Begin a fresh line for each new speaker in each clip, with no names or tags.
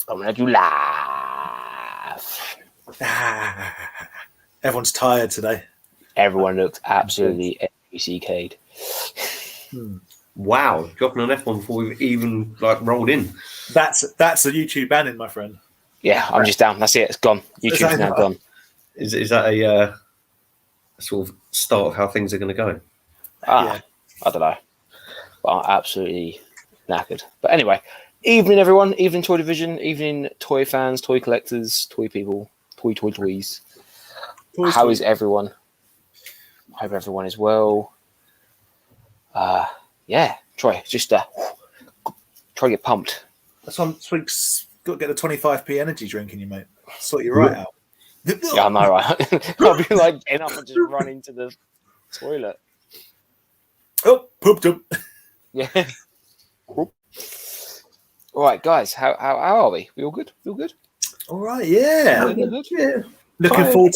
I'm gonna do laugh.
Everyone's tired today.
Everyone looked absolutely FUCK'd.
Wow, dropping an F1 before we've even rolled in.
That's a YouTube banning, my friend.
Yeah, I'm just down. That's it. It's gone. YouTube's now gone.
Is that a sort of start of how things are going to go?
Yeah. I don't know. But I'm absolutely knackered. But anyway, evening, everyone. Evening, Toy Division. Evening, toy fans, toy collectors, toy people, toys. How is everyone? I hope everyone is well. Yeah, Troy, just try to get pumped.
That's why got to get the 25p energy drink in you, mate. Sort you right out.
Yeah, I know, right? I'll be like getting up and just run into the toilet.
Oh, pooped up.
Yeah. All right, guys, how are we? We all good? We all good?
All right, yeah.
Yeah.
Looking forward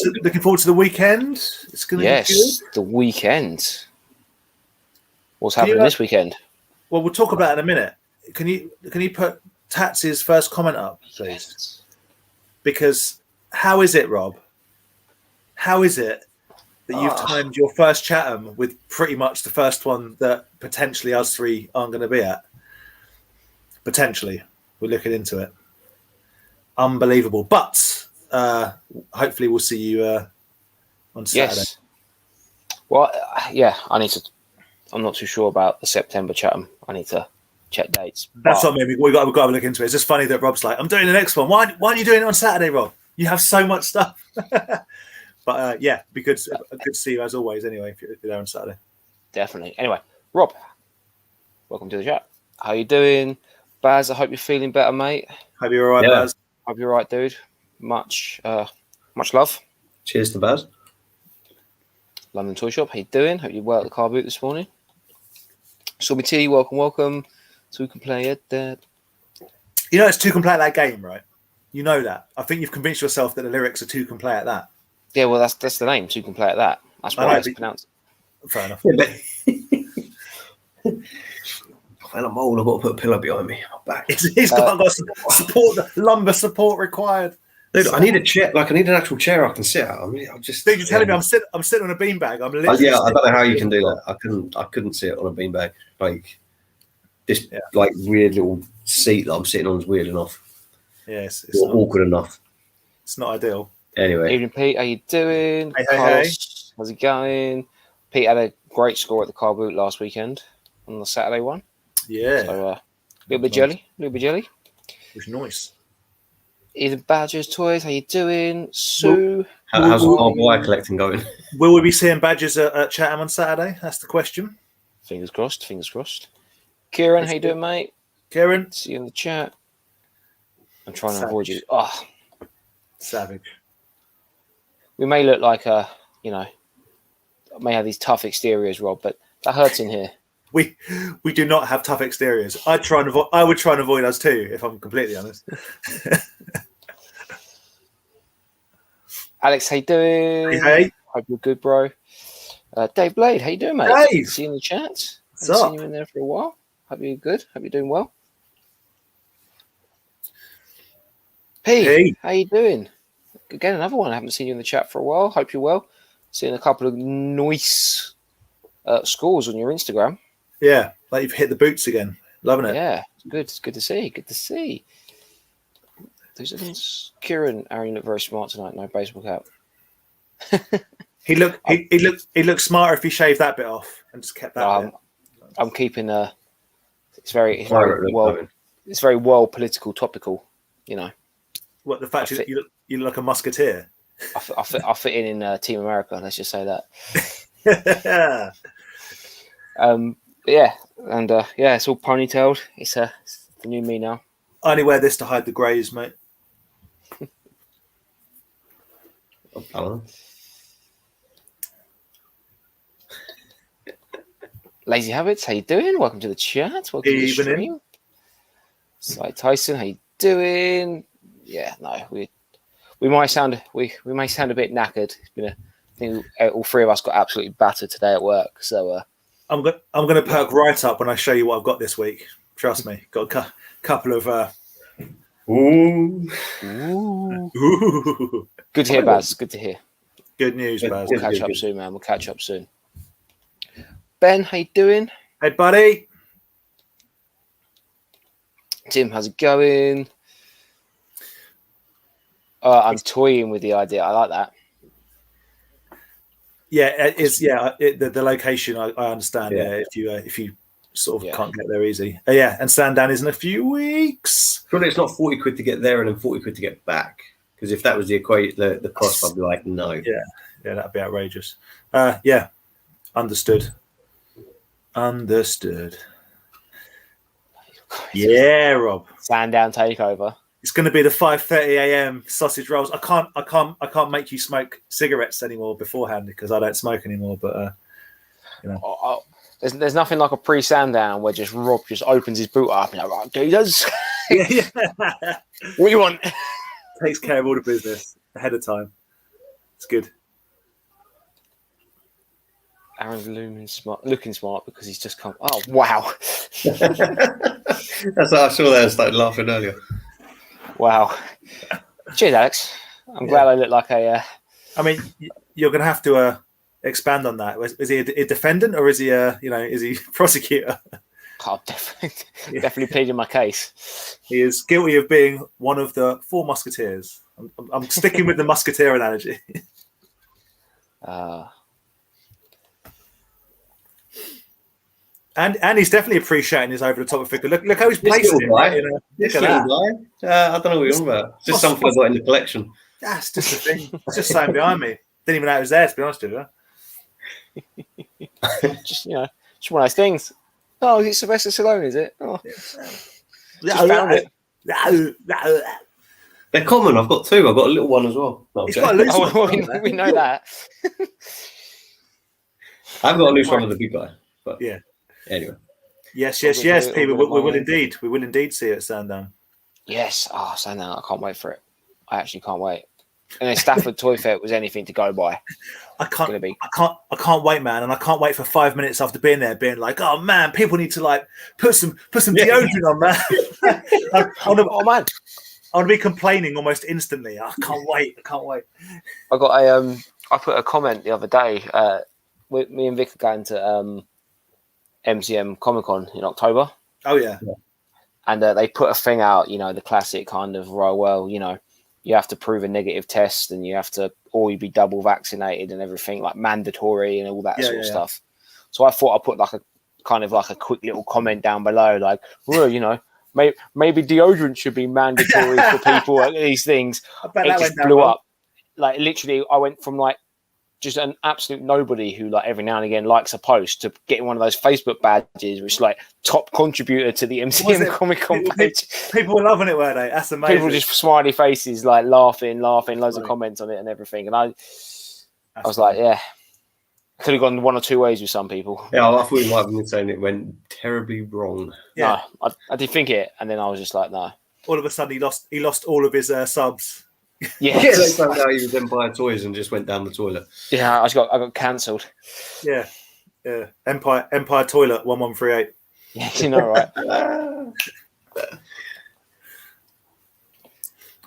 to the weekend. It's going to be good.
The weekend. What's happening this weekend?
Well, we'll talk about it in a minute. Can you put Tats's first comment up, please?
Yes.
Because how is it, Rob? How is it that you've timed your first Chatham with pretty much the first one that potentially us three aren't going to be at? Potentially. We're looking into it. Unbelievable. But hopefully we'll see you on Saturday.
Yes. Well, yeah, I'm not too sure about the September Chatham. I need to check dates.
That's what I mean. We've got to look into it. It's just funny that Rob's like, I'm doing the next one. Why are you doing it on Saturday, Rob? You have so much stuff. But yeah, be good to see you as always anyway if you're there on Saturday.
Definitely. Anyway, Rob, welcome to the chat. How you doing? Baz, I hope you're feeling better, mate.
Hope you're all right, Baz.
Hope you're all right, dude. Much love.
Cheers to Baz.
London Toy Shop, how you doing? Hope you're well at the car boot this morning. Stormy T, welcome. So we can play it.
You know, it's two can play at that game, right? You know that. I think you've convinced yourself that the lyrics are two can play at that.
Yeah, well, that's the name. Two can play at that. That's why it's pronounced.
Fair enough.
Well, I'm old. I've got to put a pillow behind me. I'm back.
He's got support, lumbar support required.
Dude, I need a chair. I need an actual chair I can sit at. I'm just.
Dude, you're telling me I'm sitting on a beanbag. I'm literally.
I don't know how you can do that. I couldn't sit on a beanbag. This weird little seat that I'm sitting on is weird enough.
Yes,
it's awkward enough.
It's not ideal.
Anyway,
evening, Pete. How you doing?
Hey,
Carlos, how's it going? Pete had a great score at the car boot last weekend on the Saturday one.
Yeah.
So a little bit jelly.
It was nice.
Ethan Badgers Toys, how you doing? Sue,
how's our wire collecting going?
Will we be seeing Badgers at Chatham on Saturday? That's the question.
Fingers crossed. Kieran, how you doing, mate?
Kieran,
see you in the chat. I'm trying to avoid you. Oh,
savage.
We may look like may have these tough exteriors, Rob, but that hurts in here.
We do not have tough exteriors. I would try and avoid us too, if I'm completely honest.
Alex, how you doing?
Hey.
Hope you're good, bro. Dave Blade, how you doing, mate?
Dave.
See you in the chat.
What's up?
Seen you in there for a while. Hope you're good. Hope you're doing well. Hey, how you doing? Again, another one. I haven't seen you in the chat for a while. Hope you're well. Seeing a couple of nice scores on your Instagram.
Yeah, like you've hit the boots again. Loving it.
Yeah, good. It's good to see. Good to see. Kieran, Aaron, you look very smart tonight. No baseball cap.
He looked smarter if he shaved that bit off and just kept that bit.
I'm keeping it's very well political, topical. You know.
What the fact you look like a musketeer.
I fit in Team America. Let's just say that. Yeah, and it's all ponytailed. It's the new me now.
I only wear this to hide the greys, mate.
Lazy Habits, how you doing? Welcome to the chat. Welcome to the stream. Sly Tyson, how you doing? Yeah, no, we might sound a bit knackered. It's been I think all three of us got absolutely battered today at work. So
I'm gonna perk right up when I show you what I've got this week. Trust me, got a couple of
Ooh.
Ooh.
Ooh.
Good to hear, Baz. Good to hear.
Good news, Baz.
We'll catch up soon, man. We'll catch up soon. Ben, how you doing?
Hey, buddy.
Tim, how's it going? I'm toying with the idea. I like that.
Yeah, the location. I understand. Yeah, if you sort of can't get there easy. Yeah, and Sandown is in a few weeks.
Surely it's not 40 quid to get there and then 40 quid to get back. Because if that was the cost, I'd be like, no.
Yeah, that'd be outrageous. Yeah, understood. Yeah, Rob.
Sandown takeover.
It's going to be the 5:30 a.m. sausage rolls. I can't make you smoke cigarettes anymore beforehand because I don't smoke anymore. But
there's nothing like a pre-Sandown where just Rob just opens his boot up and like, right, does. What do you want?
Takes care of all the business ahead of time. It's good.
Aaron's looking smart because he's just come. Oh wow!
That's what I saw there and started laughing earlier.
Wow! Cheers, Alex. I'm glad I look like a.
I mean, you're going to have to expand on that. Is he a defendant or is he is he prosecutor?
Oh, definitely pleading my case.
He is guilty of being one of the 4 musketeers. I'm sticking with the musketeer analogy. And he's definitely appreciating his over-the-top figure. Look how he's placed it. Right?
This little guy. I don't know what you're on about. It's just something I got in the collection.
That's just a thing. It's just something behind me. Didn't even know it was there, to be honest with you.
Just just one of those things. Oh, is it Sylvester Stallone? Is it? Oh, just found it.
They're common. I've got 2. I've got a little one as well. No,
he's got a loose
one. We know that.
I've got a loose one with the big guy. But
yeah.
Anyway.
Yes, people. We will indeed see it at Sandown.
Yes. Oh, Sandown. I can't wait for it. I actually can't wait. And then Stafford Toy Fair was anything to go by.
I can't wait, man, and I can't wait for 5 minutes after being there, being like, oh man, people need to like put some deodorant on, man.
Oh man,
I want to be complaining almost instantly. I can't wait.
I got I put a comment the other day. Me and Vic are going to MCM Comic Con in October.
Oh yeah.
And they put a thing out, the classic kind of, you have to prove a negative test and you have to, or you be double vaccinated and everything, like mandatory and all that sort of stuff. So I thought I'd put like a kind of like a quick little comment down below, like, well, maybe deodorant should be mandatory for people at these things. It just blew up. Like literally, I went from like just an absolute nobody who like every now and again likes a post to getting one of those Facebook badges, which is like top contributor to the MCM Comic Con page.
People were loving it, weren't they? That's amazing.
People just smiley faces, like laughing, loads of comments on it and everything. And I was like, yeah, could have gone one or two ways with some people.
Yeah, I thought you might have been saying it went terribly wrong.
Yeah. No, I did think it, and then I was just like, no.
All of a sudden, he lost all of his subs.
Yeah,
they found out he was then buying toys and just went down the toilet.
Yeah, I got cancelled.
Yeah. Empire Toilet 1138.
Yeah, right.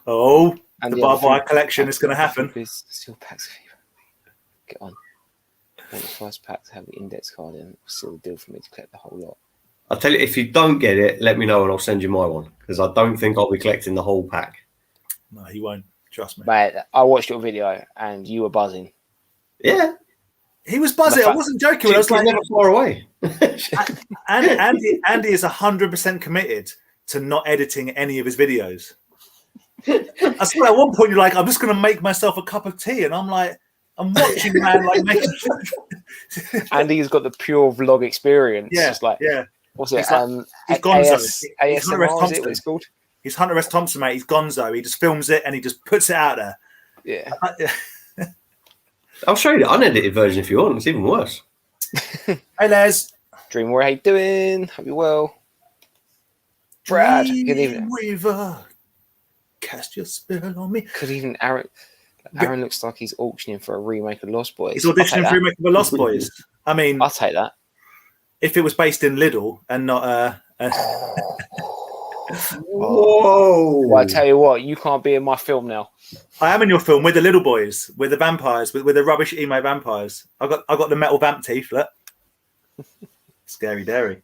Oh, and the Barbed Wire collection is going to happen.
Still packs. Get on. I want the first pack to have the index card in. Still a deal for me to collect the whole lot.
I'll tell you, if you don't get it, let me know and I'll send you my one because I don't think I'll be collecting the whole pack.
No, he won't. Trust me.
Mate, I watched your video and you were buzzing.
Yeah.
He was buzzing. I wasn't joking. I was like,
never far away.
Andy is 100% committed to not editing any of his videos. I swear, at one point you're like, I'm just going to make myself a cup of tea, and I'm like, I'm watching, man, like making.
Andy's got the pure vlog experience.
Yeah,
it's like,
What's
it?
He's Gonzo.
He's Hunter S. Thompson. Is it what it's called?
He's Hunter S. Thompson, mate. He's Gonzo. He just films it and he just puts it out there.
Yeah.
I'll show you the unedited version if you want. It's even worse.
Hey, Les.
Dream Warrior, how you doing? Hope you're well. Brad, good evening.
Weaver, cast your spell on me.
Good evening, Aaron. Aaron looks like he's auctioning for a remake of Lost Boys.
He's auditioning for a remake of Lost Boys. I mean,
I'll take that.
If it was based in Lidl and not
Whoa!
Well, I tell you what, you can't be in my film now.
I am in your film with the little boys, with the vampires, with the rubbish emo vampires. I got the metal vamp teeth. Look, scary dairy.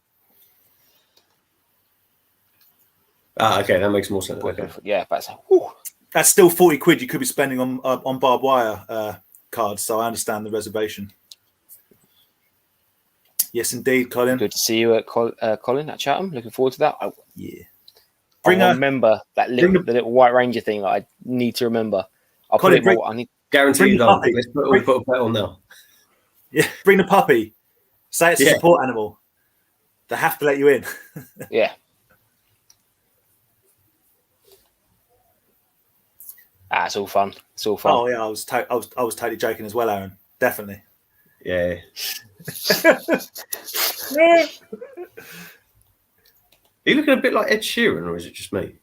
Okay, that makes more sense. Okay.
Yeah, but
That's still 40 quid you could be spending on barbed wire cards. So I understand the reservation. Yes, indeed, Colin.
good to see you at Colin at Chatham. Looking forward to that.
Yeah.
I remember the little White Ranger thing that I need to remember. I'll
Colin,
put it more. I need.
Guarantee you don't. Let's put a bet on now.
Yeah, bring the puppy. Say it's a support animal. They have to let you in.
Yeah. It's all fun. It's all fun.
Oh yeah, I was totally joking as well, Aaron. Definitely.
Yeah. Are you looking a bit like Ed Sheeran, or is it just me?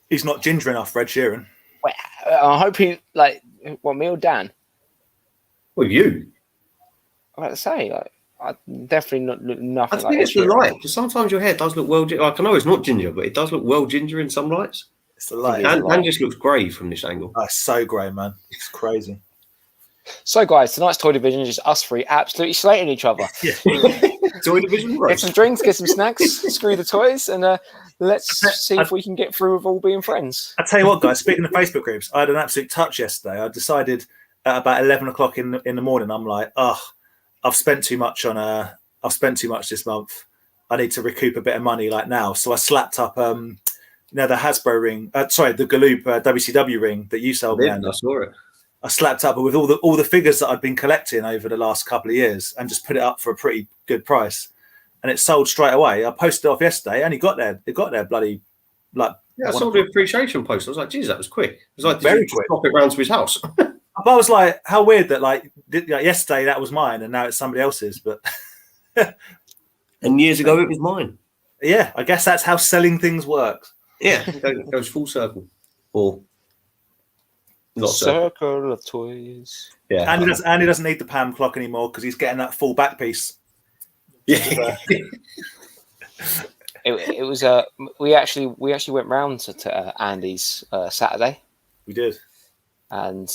He's not ginger enough, Ed Sheeran.
Wait, I hope he me or Dan?
Well, you.
I'm about to say, I definitely not look nothing.
I think it's the light. Because sometimes your hair does look well. Like I know it's not ginger, but it does look well ginger in some lights.
It's the light.
And just looks grey from this angle.
Oh, so grey, man. It's crazy.
So, guys, tonight's toy division is just us three absolutely slating each other.
Yeah.
Toy division, right?
Get some drinks, get some snacks, screw the toys, and let's see if we can get through with all being friends.
I tell you what, guys. Speaking of Facebook groups, I had an absolute touch yesterday. I decided at about 11 o'clock in the morning. I'm like, I've spent too much this month. I need to recoup a bit of money like now. So I slapped up, the Hasbro ring. The Galoob WCW ring that you sold me.
I saw it.
I slapped up with all the figures that I'd been collecting over the last couple of years and just put it up for a pretty good price. And it sold straight away. I posted it off yesterday and it got there bloody like.
Yeah, I saw the appreciation post. I was like, geez, that was quick. It was like,
very quick.
Drop it round to his house.
But I was like, how weird that like yesterday that was mine and now it's somebody else's. But
and years ago it was mine.
Yeah, I guess that's how selling things works.
Yeah, it goes full circle. Or not
circle of toys.
Yeah,
and he doesn't need the Pam clock anymore because he's getting that full back piece.
Yeah.
It was we actually went round to Andy's Saturday.
We did,
and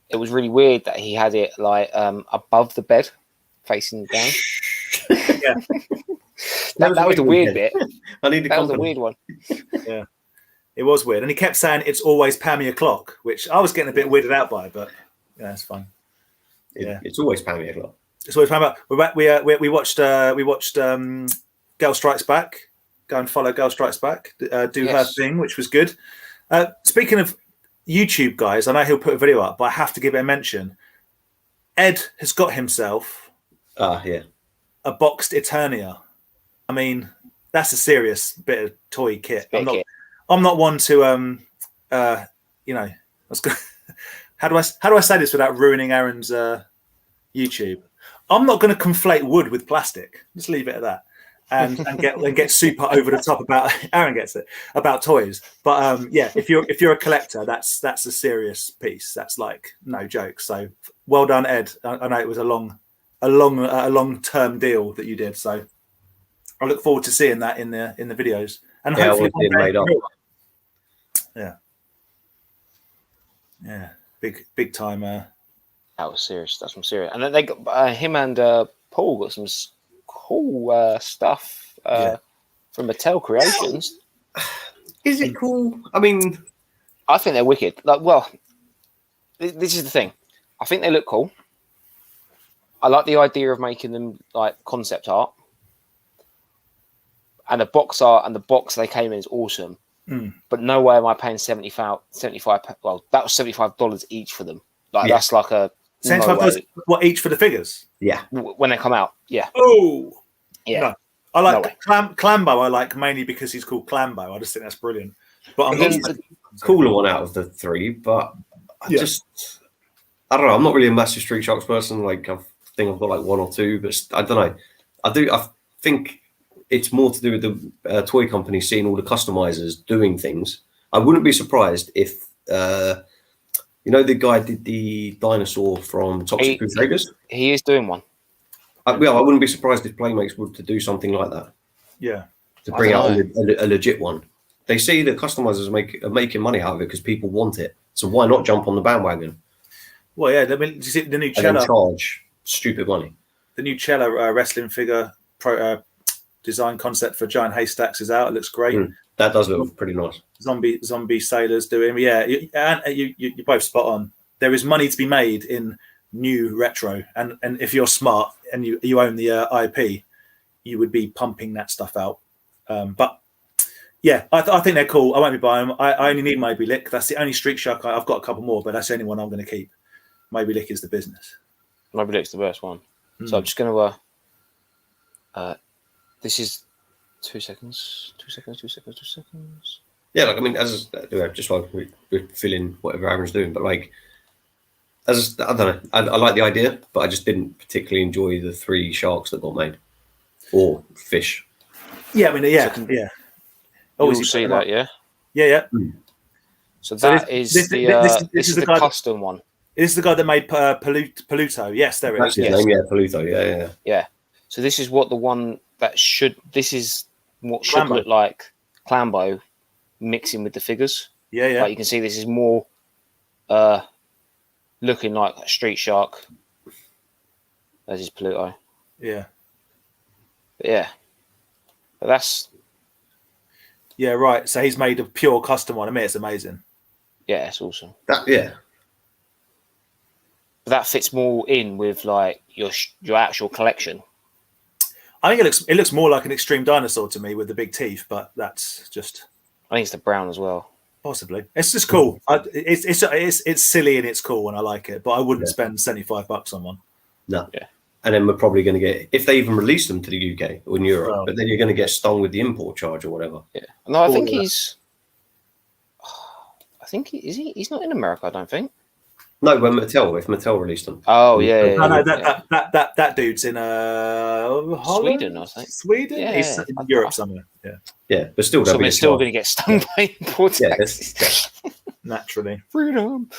it was really weird that he had it like above the bed, facing down.
Yeah,
that was the weird bit.
I need
that was the weird one.
Yeah, it was weird, and he kept saying it's always Pammy o'clock, which I was getting a bit weirded out by, but yeah, it's fun.
It's always Pammy o'clock.
It's always Pammy. We watched Girl Strikes Back. Go and follow Girl Strikes Back. Do her thing, which was good. Speaking of YouTube guys, I know he'll put a video up, but I have to give it a mention. Ed has got himself a boxed Eternia. I mean, that's a serious bit of toy kit. I'm not one to how do I say this without ruining Aaron's YouTube? I'm not going to conflate wood with plastic. Just leave it at that. And get super over the top about Aaron gets it about toys, but if you're a collector, that's a serious piece. That's like no joke. So well done, Ed. I know it was a long term deal that you did. So I look forward to seeing that in the videos and hopefully
made up.
Yeah, big time.
That was serious. That's some serious. And then they got him and Paul got some cool stuff from Mattel Creations.
Is it cool? I mean,
I think they're wicked. Like, well, this is the thing. I think they look cool. I like the idea of making them like concept art, and the box art and the box they came in is awesome. But no way am I paying $75. Well, that was $75 each for them. Like that's like a
$75. What each for the figures?
Yeah,
when they come out. Yeah.
Oh,
yeah.
No. I like Clambo. I like mainly because he's called Clambo. I just think that's brilliant. But I'm
he's the cooler one out of the three. But I don't know. I'm not really a massive Street Sharks person. Like I think I've got like one or two, but I don't know. I think it's more to do with the toy company seeing all the customizers doing things. I wouldn't be surprised if the guy did the dinosaur from Toxic Crusaders.
He is doing one.
I wouldn't be surprised if Playmates were to do something like that.
Yeah.
to bring out a legit one. They see the customizers are making money out of it because people want it. So why not jump on the bandwagon?
Well, yeah. I mean, you see the new
And
Cella,
then charge stupid money.
the new Cella wrestling figure design concept for giant haystacks is out. It looks great.
That does look pretty nice.
Zombie sailors doing. Yeah, you're both spot on. There is money to be made in new retro, and if you're smart and you own the IP, you would be pumping that stuff out. But yeah, I think they're cool. I won't be buying them. I only need Moby Lick. That's the only Street Shark. I've got a couple more, but that's the only one I'm going to keep. Moby Lick is the business.
Moby Lick's the best one. So I'm just going to. This is 2 seconds. 2 seconds. 2 seconds. 2 seconds.
Yeah, like I mean, just like we're filling whatever Aaron's doing, but like, I don't know. I like the idea, but I just didn't particularly enjoy the 3 sharks that got made, or fish.
Yeah, I mean, yeah.
You'll see that, yeah.
Yeah.
So this is the custom one.
This is the guy that made Paluto. Yes, there it is.
That's his name, yeah, Paluto.
Yeah. So this is what the one that should. This is what should
Clambo.
look like Clambo mixing with the figures.
Yeah.
Like you can see, this is more looking like a Street Shark. There's his Pluto.
Yeah.
But that's.
Yeah, right. So he's made a pure custom one. I mean, it's amazing.
Yeah, it's awesome.
That
But that fits more in with like your actual collection.
I think it looks more like an extreme dinosaur to me with the big teeth, but that's just.
I think it's the brown as well.
Possibly, it's just cool. It's silly and it's cool, and I like it. But I wouldn't spend $75 on one.
No.
Yeah.
And then we're probably going to get, if they even release them to the UK or in Europe, but then you're going to get stung with the import charge or whatever.
Yeah. No, I think he's. I think he's not in America. I don't think.
No, when if Mattel released them.
Oh yeah.
No, that dude's in Holland?
Sweden, I think.
Sweden,
Yeah,
he's in Europe somewhere.
Yeah, but still,
so we're still going to get stung by import taxes.
Naturally.
Freedom.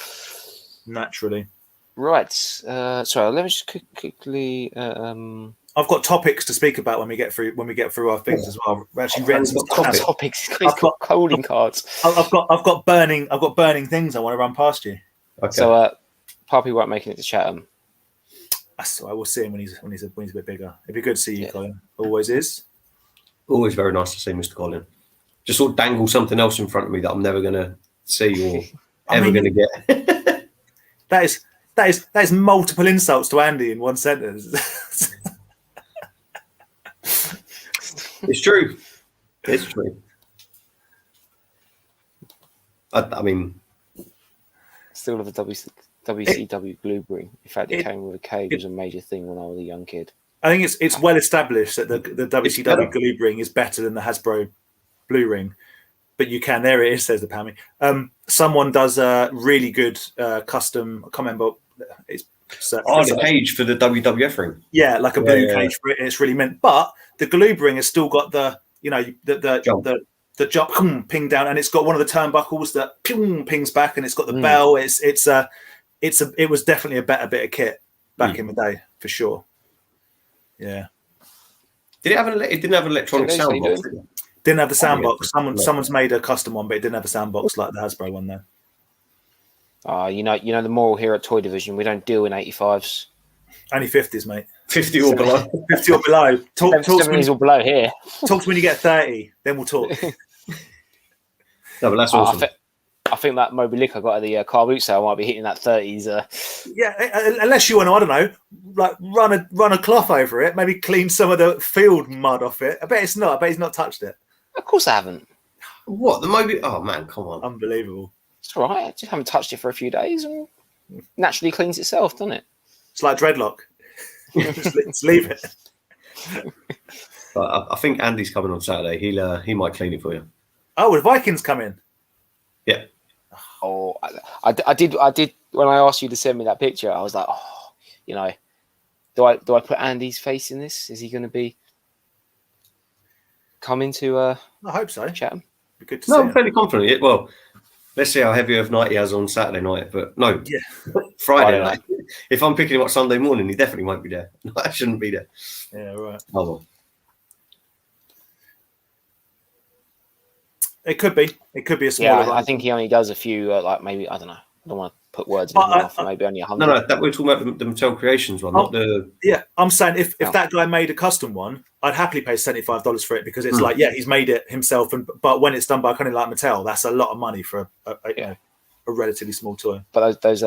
Naturally.
Right. Sorry. Let me just quickly.
I've got topics to speak about when we get through our things as well. We're actually read some
topics. He's got calling cards.
I've got burning things I want to run past you.
Okay.
So Poppy won't make it to Chatham.
So I will see him when he's a bit bigger. It'd be good to see you, Colin. Always is.
Always very nice to see Mr. Colin. Just sort of dangle something else in front of me that I'm never going to see or ever going to get.
That is multiple insults to Andy in one sentence.
It's true. It's true. I mean,
Still have a WCW glue ring. In fact, it came with a cage. It was a major thing when I was a young kid.
I think it's well established that the WCW glue ring is better than the Hasbro blue ring. But you can, there it is, says the Pammy. Someone does a really good custom, I can't remember. It's
the cage for the WWF ring.
Yeah, like a blue cage for it. And it's really meant. But the glue ring has still got the jump ping down, and it's got one of the turnbuckles that pings back, and it's got the bell. It was definitely a better bit of kit back in the day for sure. Yeah.
Did it have it didn't have an electronic soundbox?
Didn't have the soundbox. Someone's made a custom one, but it didn't have a soundbox like the Hasbro one there.
You know the moral here at Toy Division, we don't deal in 85s.
Only 50s, mate.
50 or below.
50 or below. Talk
70s or below here.
Talk to when you get 30, then we'll talk.
No, but that's awesome.
I think that Moby Lick I got at the car boot sale might be hitting that 30s.
Yeah, unless you want to, I don't know, like run a cloth over it, maybe clean some of the field mud off it. I bet it's not. I bet he's not touched it.
Of course I haven't.
What, the Moby? Oh, man, come on.
Unbelievable.
It's all right. I just haven't touched it for a few days and naturally cleans itself, doesn't it?
It's like dreadlock. Just leave it.
But I think Andy's coming on Saturday. He might clean it for you.
Oh, the Vikings come in.
Yeah.
Oh, I did when I asked you to send me that picture. I was like, do I put Andy's face in this? Is he going to be coming to?
I hope so.
Chatham.
Be good to see
I'm fairly confident. Well, let's see how heavy of night he has on Saturday night. But no, Friday night. If I'm picking him up Sunday morning, he definitely won't be there. I shouldn't be there.
Yeah, right.
Oh well.
It could be. It could be a smaller.
Yeah, I think he only does a few. Like maybe I don't know. I don't want to put words in
But
his mouth. Maybe only 100.
No, that we're talking about the Mattel Creations one, not the.
Yeah, I'm saying if
No.
that guy made a custom one, I'd happily pay $75 for it because it's like, yeah, he's made it himself, but when it's done by a company like Mattel, that's a lot of money for a relatively small toy.
But those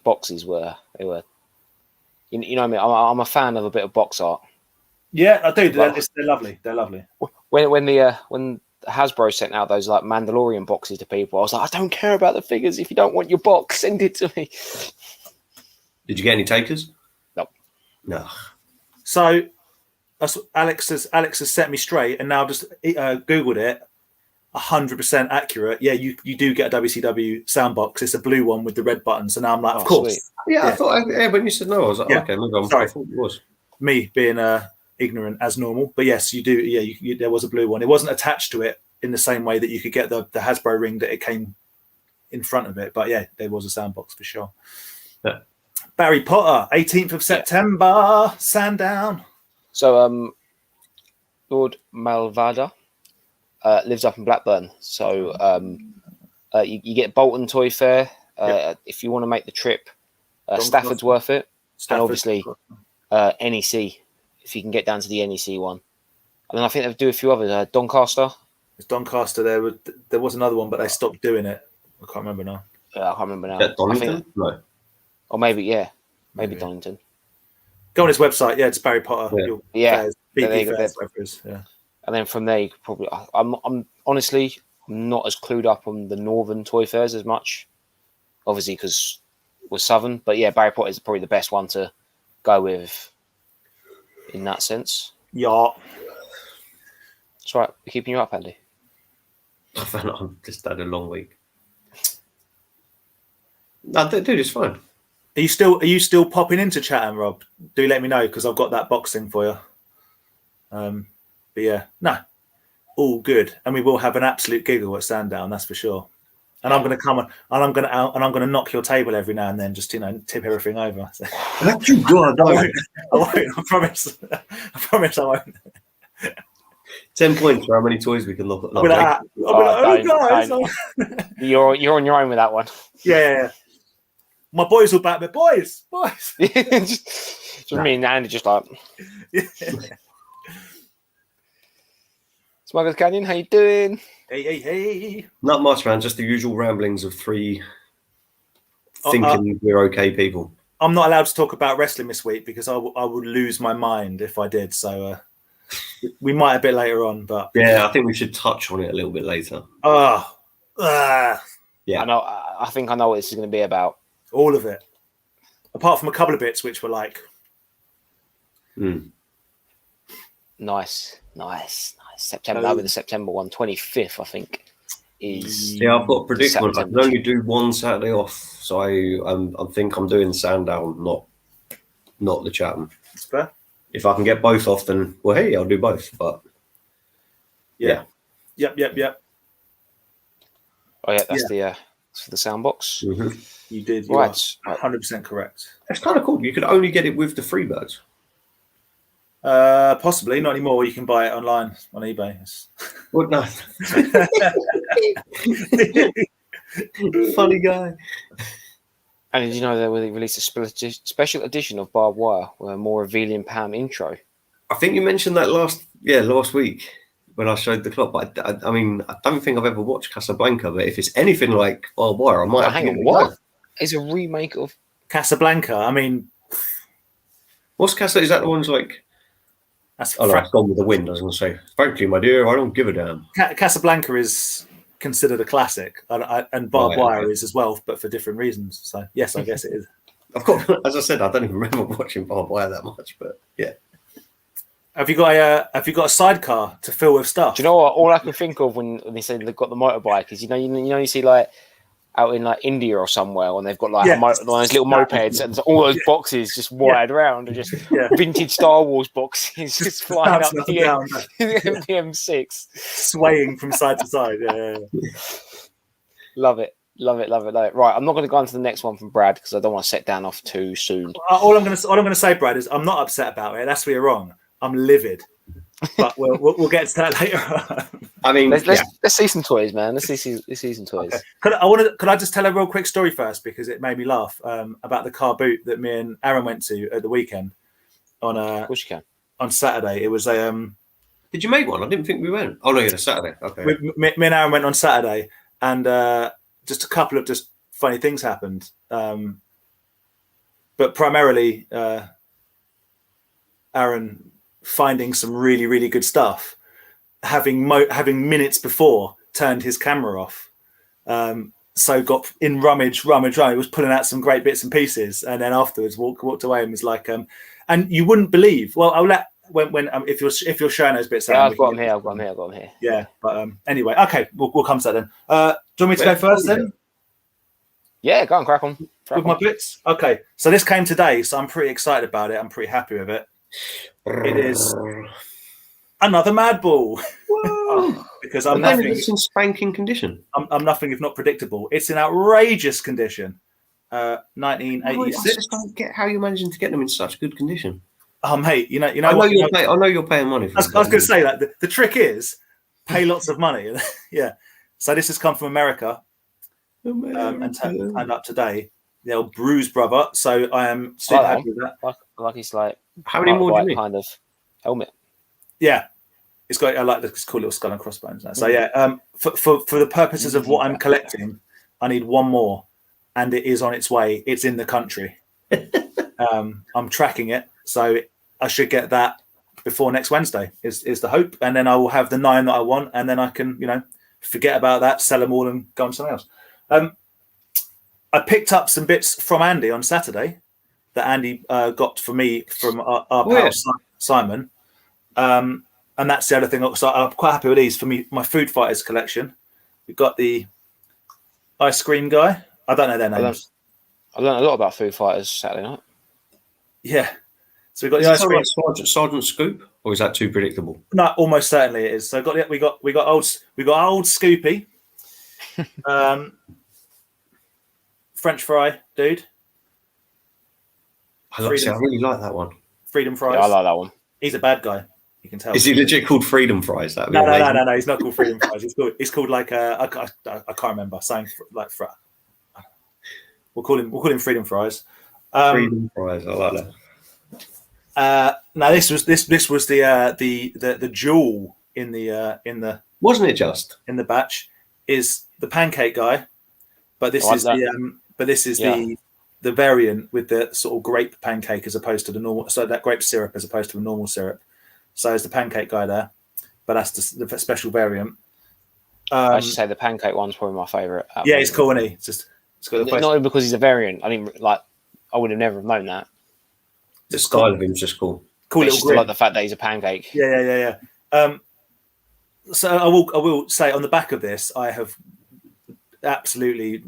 boxes were you know what I mean. I'm a fan of a bit of box art.
Yeah, I do. They're lovely. They're lovely.
When Hasbro sent out those like Mandalorian boxes to people, I was like, I don't care about the figures. If you don't want your box, send it to me.
Did you get any takers?
No.
So Alex has set me straight, and now I've just Googled it. 100% accurate. Yeah, you do get a WCW sound box. It's a blue one with the red buttons. And now I'm like, of course.
Sweet.
Yeah, I thought. When you said no, I was like, okay, maybe I'm sorry. I thought it was
me being ignorant as normal, but yes, you do. Yeah, there was a blue one. It wasn't attached to it in the same way that you could get the Hasbro ring that it came in front of it. But yeah, there was a sound box for sure.
Yeah.
Barry Potter, 18th of September, Sandown.
So Lord Malvada lives up in Blackburn. So you get Bolton Toy Fair if you want to make the trip. Stafford's worth it, and obviously NEC if you can get down to the NEC one. And then I think they'll do a few others. Doncaster.
There's Doncaster. There was another one, but they stopped doing it. I can't remember now.
I can't remember now.
Donington? No.
Or maybe Donington.
Go on his website. Yeah, it's Barry Potter.
Yeah.
BP Fairs, whatever it is. Yeah.
And then from there, you could probably. I'm honestly not as clued up on the northern toy fairs as much, obviously because we're southern. But yeah, Barry Potter is probably the best one to go with in that sense.
Yeah.
That's right. We're keeping you up, Andy.
I've just had a long week. No, dude, it's fine.
Are you still popping into Chatham, Rob? Do let me know because I've got that box thing for you. But yeah, no, all good, and we will have an absolute giggle at Sandown, that's for sure. And I'm going to come on, and I'm going to knock your table every now and then, just tip everything over. So.
You God,
I won't. I promise. I promise I won't.
10 points for how many toys we can look at.
You're on your own with that one.
Yeah. My boys will back me. Boys.
just me and Andy just like. Smugglers Canyon, how you doing?
Hey.
Not much, man. Just the usual ramblings of three thinking we're okay people.
I'm not allowed to talk about wrestling this week because I would lose my mind if I did. So we might a bit later on, but
yeah, I think we should touch on it a little bit later.
Yeah.
I know. I think I know what this is going to be about.
All of it, apart from a couple of bits which were like,
nice. September. That'll be the September one, 25th, I think.
Yeah, I've got a predicament. I can only do one Saturday off, so I think I'm doing Sandown, not the Chatham.
That's fair.
If I can get both off, then hey, I'll do both. But yeah.
Yep.
Oh yeah, that's the sound box.
Mm-hmm.
You did.
Right.
100% correct.
It's kind of cool. You could only get it with the Freebirds.
Possibly not anymore. You can buy it online on eBay.
What? No. Funny guy.
And did you know they released a special edition of Barbed Wire with a more revealing Pam intro?
I think you mentioned that last week when I showed the club. I mean, I don't think I've ever watched Casablanca, but if it's anything like Barbed Wire, I might.
Hang on, what? It's a remake of
Casablanca. I mean,
what's Casa? Is that the one's like?
That's
it's Gone with the Wind. I was going to say, frankly, my dear, I don't give a damn.
Casablanca is considered a classic, and Barbed Wire is as well, but for different reasons. So yes, I guess it is.
I've got, as I said, I don't even remember watching Barbed Wire that much, but yeah.
Have you got a sidecar to fill with stuff?
Do you know what? All I can think of when they say they've got the motorbike is you see like out in like India or somewhere, and they've got like those little mopeds and all those boxes just wired around, and just vintage Star Wars boxes just flying up the M6,
swaying from side to side. Yeah. Love it.
Right, I'm not going to go on to the next one from Brad because I don't want to set down off too soon.
All I'm going to say, Brad, is I'm not upset about it. That's where you're wrong. I'm livid. but we'll get to that later on.
I mean,
let's see some toys, man. Let's see some toys.
Okay. Could I just tell a real quick story first, because it made me laugh, about the car boot that me and Aaron went to at the weekend on
Of course you can.
on Saturday. It was a
did you make one? I didn't think we went. Oh no, yeah, Saturday. Okay.
me and Aaron went on Saturday, and just a couple of just funny things happened. But primarily, Aaron finding some really, really good stuff, having minutes before turned his camera off. So got in rummage, was pulling out some great bits and pieces, and then afterwards walked away and was like, and you wouldn't believe. Well, I'll let when if you're showing those bits.
Yeah, I've got them here.
Yeah, but anyway, okay, we'll come to that then. Do you want me to go first then?
Yeah, go on, crack on.
With my bits? Okay, so this came today, so I'm pretty excited about it. I'm pretty happy with it. It is another Mad Ball. Because I'm nothing.
It's in spanking condition.
I'm nothing if not predictable. It's in outrageous condition. 1986.
I just don't get how you're managing to get them in such good condition.
Oh, mate, you know.
I know you're paying money for
I was going to say that the trick is pay lots of money. Yeah. So this has come from America. And turned up today. The old Bruise brother. So I am super happy with that.
Like it's like
how many more do you need?
Kind of helmet.
Yeah, it's got. I like this cool little skull and crossbones. So yeah, for the purposes of what I'm collecting, I need one more, and it is on its way. It's in the country. I'm tracking it, so I should get that before next Wednesday. Is the hope, and then I will have the 9 that I want, and then I can forget about that, sell them all, and go on to something else. I picked up some bits from Andy on Saturday that Andy got for me from our pal Simon. And that's the other thing. So I'm quite happy with these for me. My Food Fighters collection. We've got the ice cream guy. I don't know their names.
I learned a lot about Food Fighters Saturday night.
Yeah. So we've got the ice cream.
Like Sergeant Scoop, or is that too predictable?
No, almost certainly it is. So we got old Scoopy. French fry dude.
I really like that one.
Freedom Fries.
Yeah, I like that one.
He's a bad guy. You can tell.
Is he legit called Freedom Fries?
No. He's not called Freedom Fries. He's called like I can't remember saying like we'll call him Freedom Fries.
Freedom Fries. I like
that. Now this was the jewel in the
wasn't it just
in the batch is the pancake guy, but this is the variant with the sort of grape pancake as opposed to the normal. So that grape syrup as opposed to the normal syrup. So there's the pancake guy there, but that's the special variant.
I should say the pancake one's probably my favourite.
Yeah, he's cool, isn't he? It's got
not even because he's a variant. I mean, like I would have never known that.
The style of him's just cool.
Cool little grin.
Like the fact that he's a pancake.
Yeah. So I will say on the back of this, I have absolutely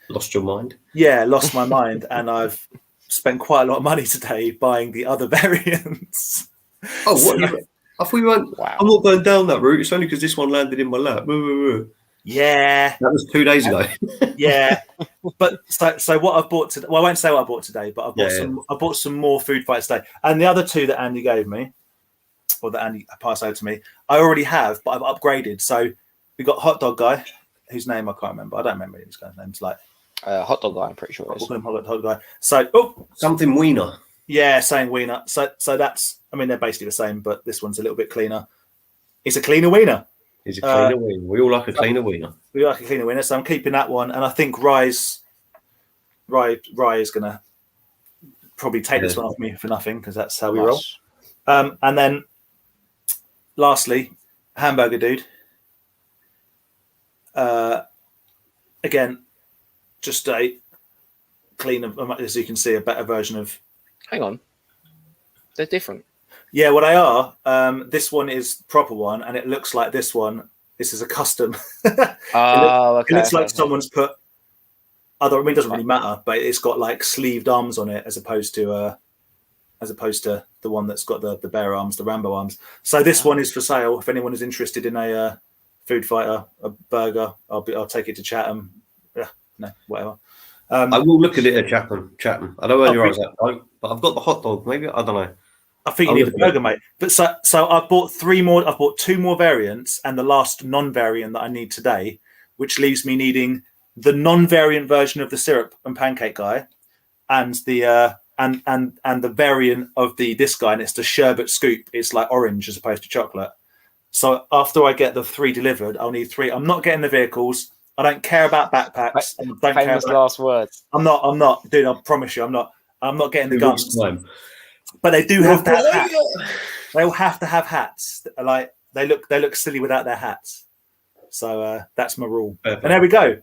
lost your mind.
Yeah, lost my mind, and I've spent quite a lot of money today buying the other variants.
Oh, what? I thought you went. Wow. I'm not going down that route. It's only because this one landed in my lap.
Yeah,
that was 2 days ago.
Yeah, but so what I've bought today. Well, I won't say what I bought today, but I bought some more Food Fights today, and the other two that Andy gave me, or that Andy passed over to me, I already have, but I've upgraded. So we got Hot Dog Guy, whose name I can't remember. I don't remember his guy's name. It's like
Hot Dog Guy. I'm pretty sure it is.
We'll call him Hot Dog Guy. So
something wiener.
Yeah, saying wiener. So that's. I mean, they're basically the same, but this one's a little bit cleaner. It's a cleaner wiener.
It's a cleaner wiener. We all like a cleaner wiener.
We like a cleaner wiener, so I'm keeping that one. And I think Rye is gonna probably take this one off me for nothing because that's how we roll. And then lastly, Hamburger Dude. Again, just a cleaner, as you can see, a better version of.
Hang on, they're different.
Yeah, well, they are. This one is proper one, and it looks like this one. This is a custom. It looks like someone's put. I mean, it doesn't really matter, but it's got like sleeved arms on it, as opposed to the one that's got the bear arms, the Rambo arms. So this one is for sale. If anyone is interested in a food fighter, a burger, I'll take it to Chatham. Whatever.
I will look at it at Chatham. I don't know where you're at, but I've got the hot dog. Maybe I don't know.
I think you need a burger, mate. But so I've bought 3 more. I've bought 2 more variants and the last non-variant that I need today, which leaves me needing the non-variant version of the syrup and pancake guy, and the and the variant of this guy, and it's the sherbet scoop. It's like orange as opposed to chocolate. So after I get the 3 delivered, I'll need 3. I'm not getting the vehicles. I don't care about backpacks. I don't
Famous
care
last words.
I'm not, dude. I promise you, I'm not getting the guns. But they do have to have hats. They'll have to have hats. Like they look silly without their hats. So that's my rule.
Perfect.
And there we go.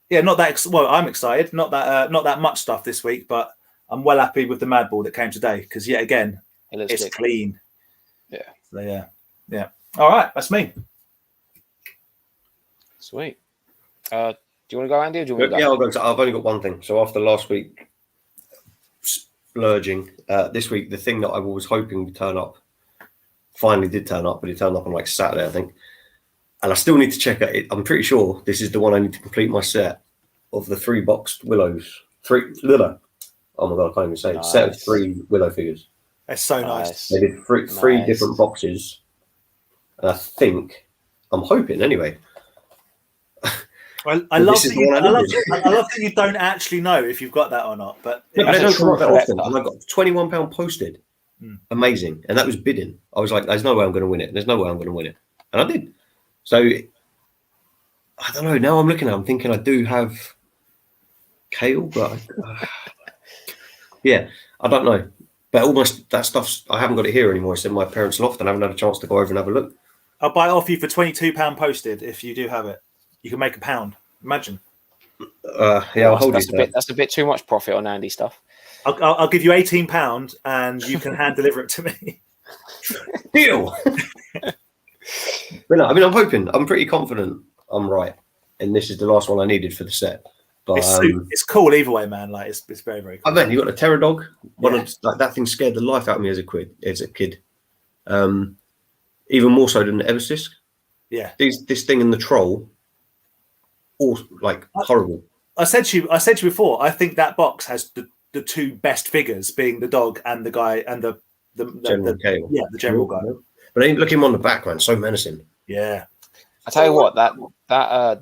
Yeah, not that. Well, I'm excited. Not that much stuff this week, but I'm well happy with the Mad Ball that came today because yet again, it's
sick.
clean.
Yeah.
So, yeah. All right, that's me.
Sweet. Do you want to go, Andy? Or do you want to go?
Yeah, I'll go. I've only got one thing. So after last week splurging, this week the thing that I was hoping would turn up finally did turn up, but it turned up on like Saturday, I think. And I still need to check it. I'm pretty sure this is the one I need to complete my set of the 3 boxed willows. 3 Lilla. Oh my god, I can't even say it. Set of 3 willow figures.
That's so nice.
They did 3 different boxes. And I'm hoping anyway.
Well, I love that you don't actually know if you've got that or not. But
they don't come up that often. And I got £21 posted. Amazing. And that was bidding. I was like, there's no way I'm going to win it. There's no way I'm going to win it. And I did. So, I don't know. Now I'm looking at it, I'm thinking I do have kale, but yeah, I don't know. But almost that stuff's, I haven't got it here anymore. It's in my parents' loft and I haven't had a chance to go over and have a look.
I'll buy it off you for £22 posted if you do have it. You can make £1. Imagine.
Yeah, I'll hold you.
That's a bit too much profit on Andy stuff.
I'll give you £18 and you can hand deliver it to me.
Deal. But no, I mean, I'm hoping. I'm pretty confident I'm right, and this is the last one I needed for the set. But
it's cool either way, man. Like it's very, very cool.
I bet you got a terror dog. That thing scared the life out of me as a kid. Even more so than the Eversisk.
Yeah.
This thing and the troll, all like horrible.
I said to you before. I think that box has the 2 best figures, being the dog and the guy and the
General Kale.
Yeah, the general guy.
But look at him on the background, so menacing.
Yeah.
I tell you what, that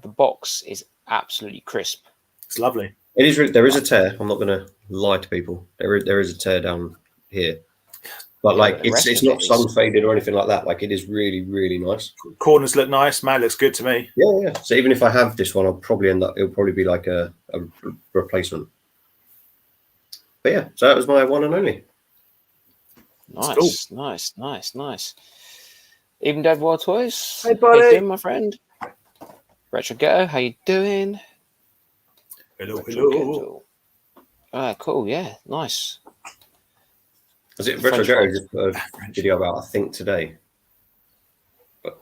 the box is absolutely crisp.
It's lovely.
It is. There is a tear. I'm not going to lie to people. There is a tear down here, but like it's not sun faded or anything like that. Like it is really, really nice.
Corners look nice. Man, looks good to me.
Yeah. So even if I have this one, I'll probably it'll probably be like a replacement. But yeah, so that was my one and only.
Nice, cool. Nice. Even Dead Wild Toys.
Hey, buddy.
How you doing, my friend? Retro Ghetto, how you doing?
Hello.
Cool. Yeah, nice.
Was it Retro Ghetto just put a video about, I think, today? But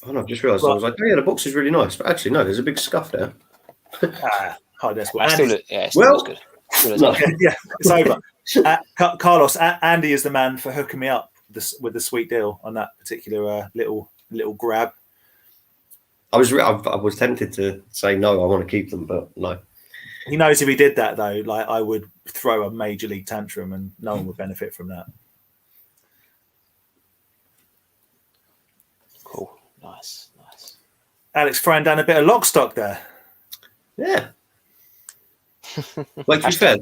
I've just realised I was like, oh yeah, the box is really nice, but actually no, there's a big scuff there.
That's what
it still looks good.
Yeah, it's over. Carlos, Andy is the man for hooking me up with the sweet deal on that particular little grab.
I was tempted to say no, I want to keep them, but no.
He knows if he did that though, like I would throw a major league tantrum and no one would benefit from that.
Cool, nice.
Alex throwing down a bit of lock stock there.
Yeah. Like to be fair,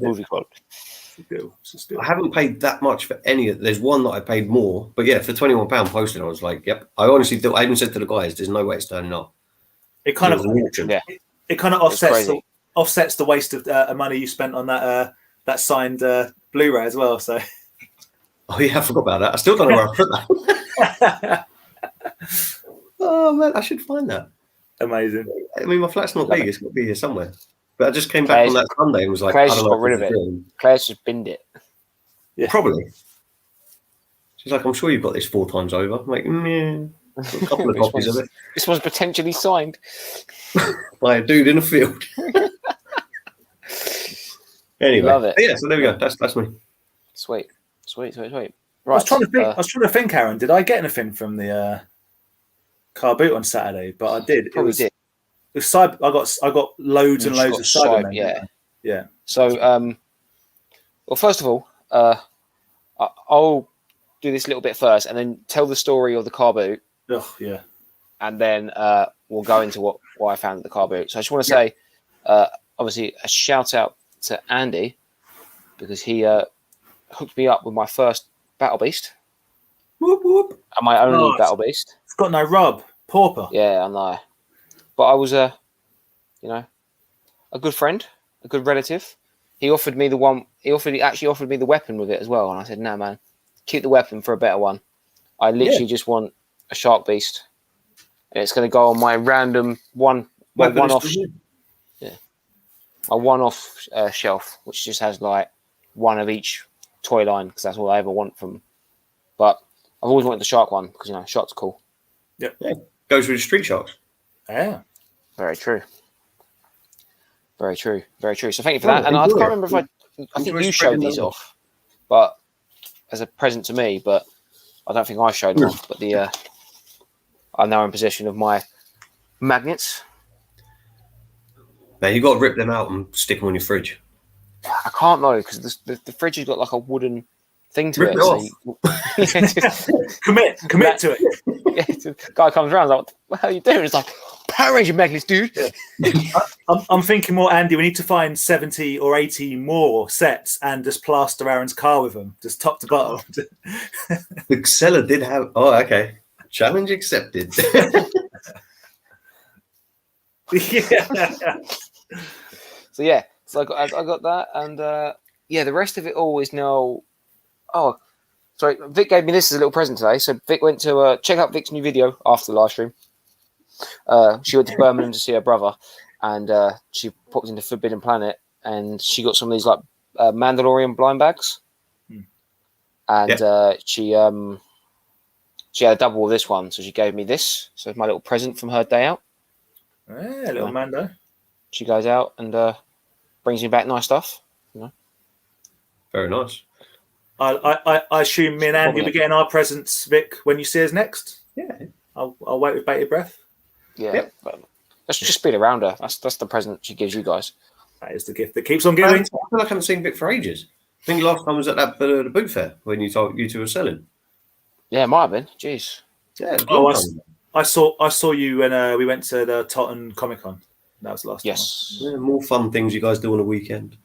I haven't paid that much for any. There's one that I paid more, but yeah, for £21 posted, I was like, yep. I honestly thought. I even said to the guys, "There's no way it's turning up."
It kind of offsets the waste of money you spent on that signed Blu-ray as well. So,
oh yeah, I forgot about that. I still don't know where I put that. Oh man, I should find that.
Amazing.
I mean, my flat's not big; it's got to be here somewhere. But I just came back on that Sunday and was like,
Claire's
I don't know.
Got rid of it. Claire's just binned it.
Yeah.
Probably. She's like, I'm sure you've got this 4 times over. I'm like, a couple of copies of it.
This one's potentially signed
by a dude in a field. Anyway,
love it.
Yeah, so there we go. That's me.
Sweet. Right.
I was trying to think, Aaron. Did I get anything from the car boot on Saturday? But I did.
Probably did.
I got loads and loads of Cybermen.
Yeah. So Well, first of all, I'll do this little bit first, and then tell the story of the car boot.
Oh yeah.
And then we'll go into what I found at the car boot. So I just want to say, obviously, a shout out to Andy because he hooked me up with my first Battle Beast.
Whoop, whoop.
And my only Battle Beast.
It's got no rub. Pauper.
Yeah, I know. But I was a good friend, a good relative. He offered me the one. He actually offered me the weapon with it as well, and I said, "No, man, keep the weapon for a better one. I literally just want a Shark Beast, and it's going to go on my random one-off shelf, which just has like one of each toy line because that's all I ever want from. But I've always wanted the Shark one because sharks are cool.
Yeah.
Goes with the Street Sharks.
Yeah.
Very true. Very true. Very true. So thank you for that. And I can't remember if I think you showed these off, but as a present to me. But I don't think I showed them off. But I'm now in possession of my magnets.
Man, you got to rip them out and stick them on your fridge.
I can't though because the fridge has got like a wooden thing to
Rip it off.
Commit to it.
Yeah, guy comes around like, what the hell are you doing? It's like, Power Ranger magnets, dude.
Yeah. I'm thinking more, Andy, we need to find 70 or 80 more sets and just plaster Aaron's car with them, just top to bottom.
The seller did have... Oh, okay. Challenge accepted.
Yeah.
So yeah, so I got that, and the rest of it all is now. Oh, sorry, Vic gave me this as a little present today. So Vic went to check out Vic's new video after the live stream. She went to Birmingham to see her brother, and she popped into Forbidden Planet, and she got some of these like Mandalorian blind bags, and she had a double of this one, so she gave me this. So it's my little present from her day out.
Yeah, little Mando.
She goes out and brings me back nice stuff.
Very nice.
I assume me and Andy will be getting our presents, Vic, when you see us next.
Yeah.
I'll wait with bated breath.
Yeah.
Yep.
But let's just be around her. That's the present she gives you guys.
That is the gift that keeps on giving.
I feel like I haven't seen Vic for ages. I think last time was at that the boot fair when you two were selling.
Yeah, it might have been. Jeez.
Yeah.
I saw you when we went to the Totten Comic Con. That was the last time.
Yes.
Yeah, more fun things you guys do on a weekend.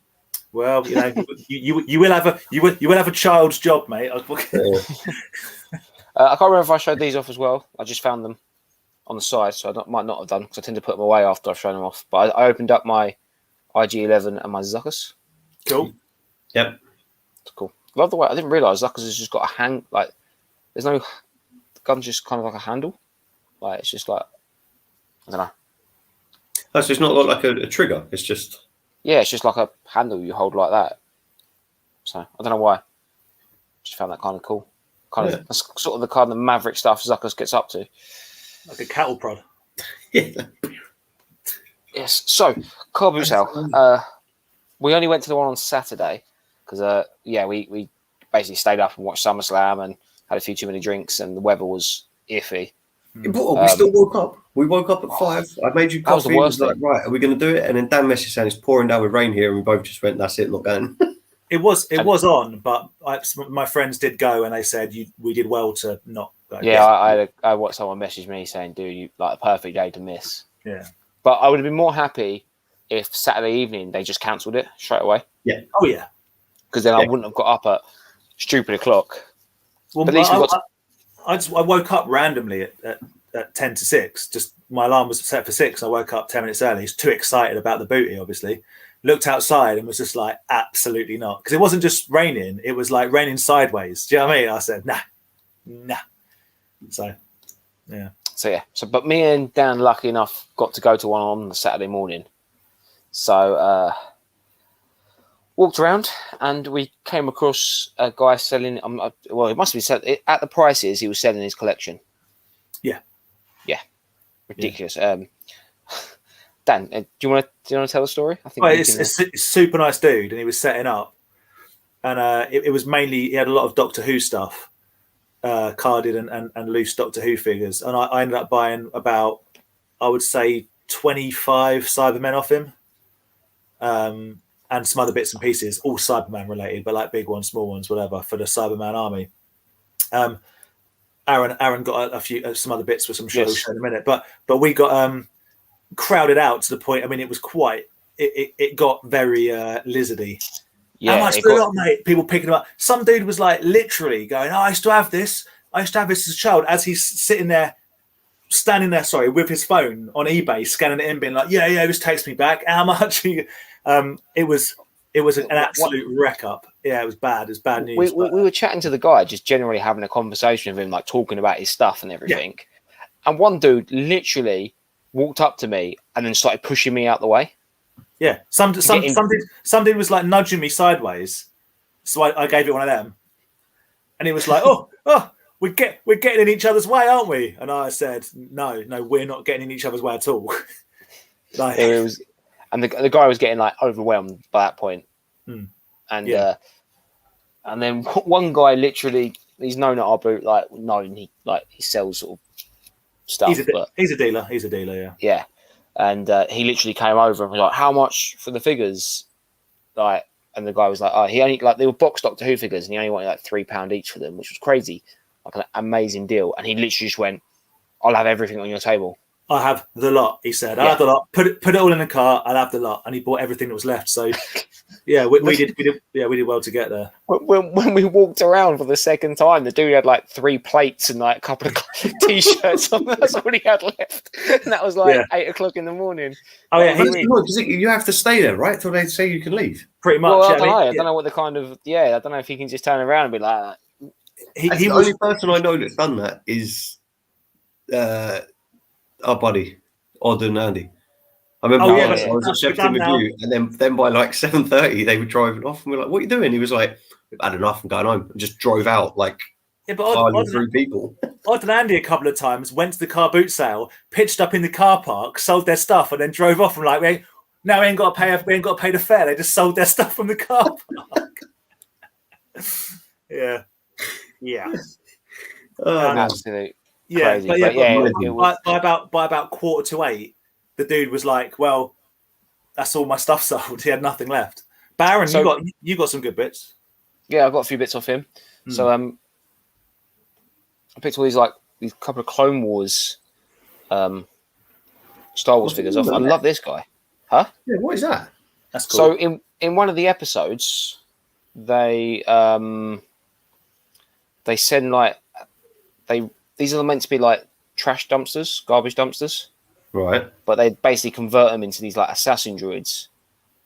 Well, you will have a child's job, mate.
I can't remember if I showed these off as well. I just found them on the side, so I might not have done because I tend to put them away after I've shown them off. But I opened up my IG-11 and my Zuckus.
Cool.
Yep.
It's cool. Love the way I didn't realise Zuckus has just got a hang. Like, there's no the gun's just kind of like a handle. Like it's just like I don't know.
Oh, so it's not like a trigger. It's just
it's just like a handle you hold like that. So I don't know why. Just found that kind of cool. That's sort of the kind of maverick stuff Zuckus gets up to.
Like a cattle prod.
Yeah.
Yes. So car boot sale. We only went to the one on Saturday because we basically stayed up and watched SummerSlam and had a few too many drinks and the weather was iffy.
But we still woke up. We woke up at 5. I made you coffee.
That was the worst
like, right, are we going to do it? And then Dan messaged saying it's pouring down with rain here, and we both just went, "That's it, not going."
It was on, but my friends did go, and they said we did well to not go.
Yeah, I watched someone message me saying, "Dude, you like a perfect day to miss."
Yeah,
but I would have been more happy if Saturday evening they just cancelled it straight away.
Yeah.
Oh yeah.
Because then I wouldn't have got up at stupid o'clock.
Well, but at least I woke up randomly at 10 to 6. Just my alarm was set for 6. I woke up 10 minutes early. I was too excited about the booty, obviously. Looked outside and was just like, absolutely not. Because it wasn't just raining. It was like raining sideways. Do you know what I mean? I said, nah. So, yeah.
But me and Dan, lucky enough, got to go to one on the Saturday morning. So, walked around and we came across a guy selling. Well, it must be selling at the prices he was selling his collection. Yeah, ridiculous. Yeah. Dan, do you want to tell the story? I think
it's a super nice dude, and he was setting up, and it was mainly he had a lot of Doctor Who stuff, carded and loose Doctor Who figures, and I ended up buying about, I would say, 25 Cybermen off him. and some other bits and pieces, all Cyberman related, but like big ones, small ones, whatever, for the Cyberman army. Aaron got a few some other bits, which I'm sure he'll show in a minute. But we got crowded out to the point. I mean, it was quite. It got very lizardy.
Yeah,
how much for a lot, mate? People picking them up. Some dude was like literally going, "Oh, I used to have this. I used to have this as a child." As he's standing there, with his phone on eBay, scanning it in, being like, "Yeah, this takes me back. How much?" It was an absolute wreck up. Yeah, it was bad. It was bad news.
We were chatting to the guy, just generally having a conversation with him, like talking about his stuff and everything. Yeah. And one dude literally walked up to me and then started pushing me out the way.
Yeah, some dude was like nudging me sideways, so I gave it one of them, and he was like, "Oh, we're getting in each other's way, aren't we?" And I said, "No, we're not getting in each other's way at all."
Like, it was, and the guy was getting like overwhelmed by that point. And then one guy literally, he's known at our boot, he sells sort of stuff.
He's a dealer. He's a dealer, yeah.
Yeah. And he literally came over and was like, "How much for the figures?" Like, and the guy was like, "Oh, he only they were box Doctor Who figures, and he only wanted like £3 each for them," which was crazy, like an amazing deal. And he literally just went, "I'll have everything on your table."
I have the lot, he said. I have the lot. Put it all in the car. I'll have the lot, and he bought everything that was left. So, yeah, we did well to get there.
When we walked around for the second time, the dude had like 3 plates and like a couple of t-shirts on. That's all he had left, and that was like 8 o'clock in the morning.
Oh yeah,
because you have to stay there, right, till they say you can leave.
Pretty much.
Well, I don't know what the kind of I don't know if he can just turn around and be like that.
The only person I know that's done that is our buddy Odd and Andy. I remember I was accepting with you, and then by like 7:30 they were driving off, and we were like, "What are you doing?" He was like, "We've had enough. I'm going home." And just drove out like through people.
Odd and Andy a couple of times went to the car boot sale, pitched up in the car park, sold their stuff, and then drove off. And like, we ain't got to pay the fare. They just sold their stuff from the car park. Yeah.
Absolutely.
Yeah,
crazy.
But by about 7:45, the dude was like, "Well, that's all my stuff sold." He had nothing left. Baron, you got some good bits.
Yeah, I got a few bits off him. So I picked all these couple of Clone Wars, Star Wars figures off. I love this guy. Huh?
Yeah, what is that?
That's cool.
So in one of the episodes, they send these are meant to be like trash dumpsters, garbage dumpsters.
Right.
But they basically convert them into these like assassin droids.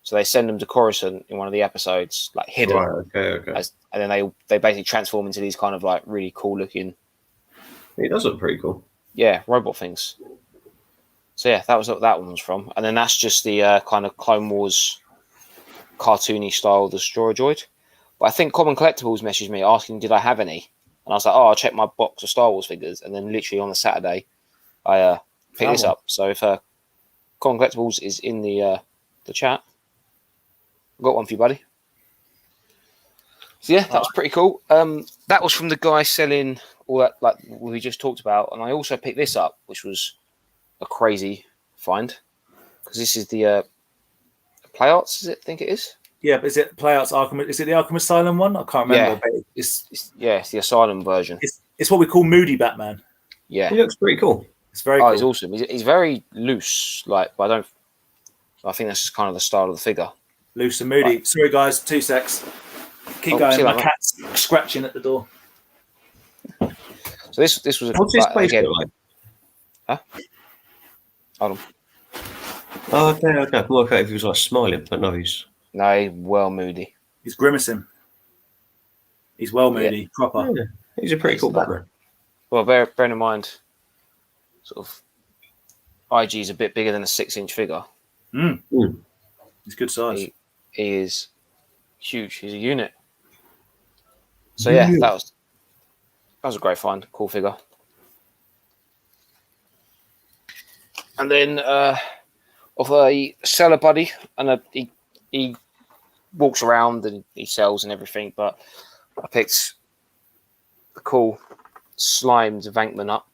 So they send them to Coruscant in one of the episodes, like hidden.
Right, okay.
And then they basically transform into these kind of like really cool looking.
It does look pretty cool.
Yeah, robot things. So yeah, that was what that one was from. And then that's just the kind of Clone Wars cartoony style Destroyer droid. But I think Common Collectibles messaged me asking did I have any. And I was like, I'll check my box of Star Wars figures. And then literally on the Saturday, I picked this up. So if Common Collectibles is in the chat, I've got one for you, buddy. So yeah, that was pretty cool. That was from the guy selling all that, like we just talked about. And I also picked this up, which was a crazy find. Because this is the Play Arts, I think it is.
Yeah, but is it Play Arts Arkham? Is it the Arkham Asylum one? I can't remember.
Yeah,
but it's
the Asylum version.
It's what we call Moody Batman.
Yeah,
he looks pretty cool.
It's very cool.
He's awesome. He's very loose. But I think that's just kind of the style of the figure.
Loose and moody. Right. Sorry, guys. 2 secs. Keep going. My cat's scratching at the door.
So this was
what's his place again, like?
Huh? Hold on.
Oh, okay. I can work out if he was like smiling, but no, he's
well moody.
He's grimacing. He's well moody, proper.
Yeah. He's a pretty cool Batman.
Well, bear in mind, sort of, IG is a bit bigger than a 6-inch figure.
He's good size.
He is huge. He's a unit. So yeah, that was a great find. Cool figure. And then of a seller buddy, and he walks around and he sells and everything. But I picked the cool slimed Vankman up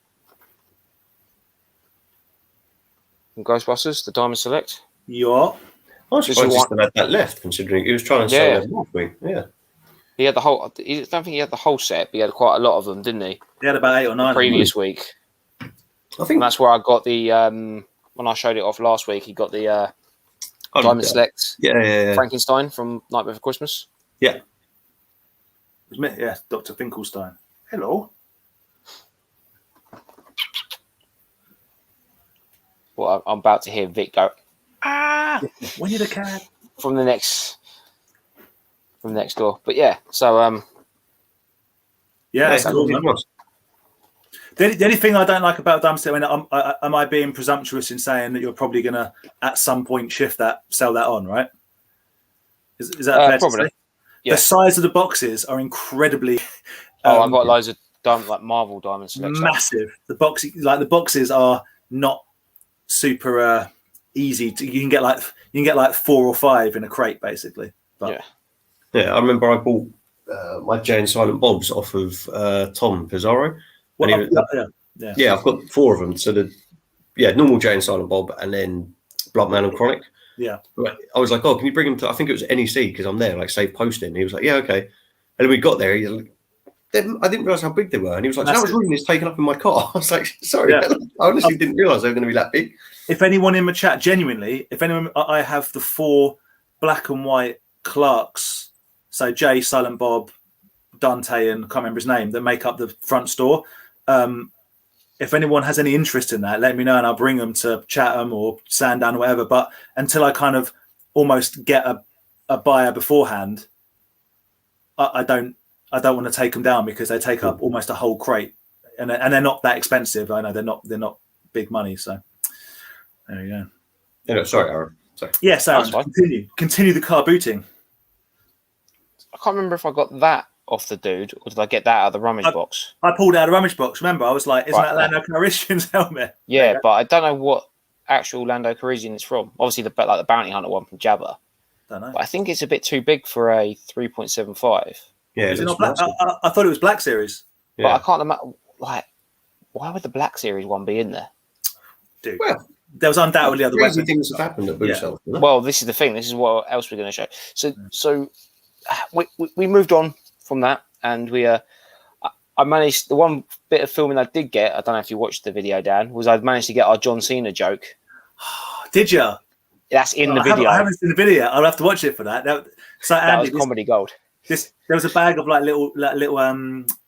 from Ghostbusters, the Diamond Select.
Yeah.
I was surprised he still had that left, considering he was trying to sell them last week. Yeah.
He had the whole. I don't think he had the whole set, but he had quite a lot of them, didn't he?
He had about 8 or 9
the previous week.
I think
and that's where I got the when I showed it off last week. He got the Diamond Select Frankenstein from Nightmare Before Christmas.
Yeah. It was me, yeah, Dr. Finkelstein. Hello.
Well, I'm about to hear Vic go, "Ah,
when you're the cat."
From the next door. But yeah, so
it's cool, man. The only thing I don't like about Dumpster, am I being presumptuous in saying that you're probably going to at some point sell that on, right? Is that fair
probably?
To say? Yeah. The size of the boxes are incredibly.
I've got loads of Marvel Diamond Select.
Massive. The boxes are not super easy. You can get like 4 or 5 in a crate, basically. But,
yeah. I remember I bought my Jay and Silent Bobs off of Tom Pizarro. Yeah, I've got 4 of them. So normal Jay and Silent Bob, and then Bloodman and Chronic.
Yeah.
I was like, oh, can you bring him to? I think it was NEC because I'm there, like safe posting. He was like, yeah, okay. And then we got there. He's like, I didn't realize how big they were, and he was like, "That was room is taken up in my car." I was like, "Sorry, I honestly didn't realize they were going to be that big."
If anyone in the chat, genuinely, I have the 4 black and white Clarks, so Jay, Silent Bob, Dante, and I can't remember his name, that make up the front store. If anyone has any interest in that, let me know, and I'll bring them to Chatham or Sandown or whatever. But until I kind of almost get a buyer beforehand, I don't want to take them down because they take up almost a whole crate, and they're not that expensive. I know they're not big money. So there you go.
Sorry, Aaron. Sorry.
Yes, Aaron. Continue the car booting.
I can't remember if I got that off the dude or did I get that out of the rummage box.
I pulled it out of the rummage box. Remember, I was like, "Isn't that Lando Calrissian's helmet?"
Yeah, but I don't know what actual Lando Calrissian it's from. Obviously, the bounty hunter one from Jabba.
Don't know.
But I think it's a bit too big for a 3.75.
Yeah,
is it not black? I thought it was Black Series.
Yeah. But I can't imagine. Like, why would the Black Series one be in there?
Dude, well, there was undoubtedly other
crazy things have happened at Boot Sale.
Well, this is the thing. This is what else we're going to show. So we moved on from that, and I managed, the one bit of filming I did get, I don't know if you watched the video, Dan, was I'd managed to get our John Cena joke.
Did you?
That's in the video.
I haven't seen the video. I'll have to watch it for that. So
that
Andy,
was comedy gold.
There was a bag of like little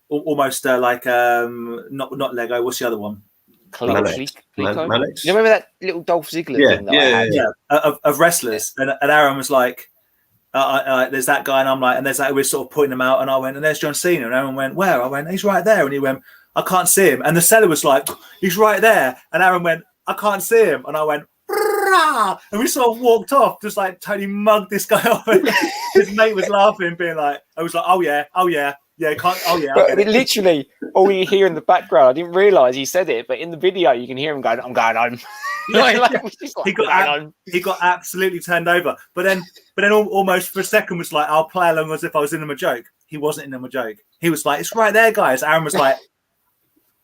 almost like not Lego. What's the other one?
Mannix.
You remember that little Dolph Ziggler thing that I had?
Of wrestlers, and Aaron was like, "There's that guy," and I'm like, and there's that, we're sort of pointing him out, and I went, and there's John Cena, and Aaron went, "Where?" I went, "He's right there," and he went, "I can't see him," and the seller was like, "He's right there," and Aaron went, "I can't see him," and I went, "Rah!" And we sort of walked off, just like totally mugged this guy off. His mate was laughing, being like, "I was like, oh yeah." Can't. Oh yeah.
But literally, all you hear in the background, I didn't realize he said it, but in the video, you can hear him going, "I'm going home."
He got absolutely turned over. But then almost for a second was like, "I'll play along as if I was in him a joke." He wasn't in him a joke. He was like, "It's right there, guys." Aaron was like,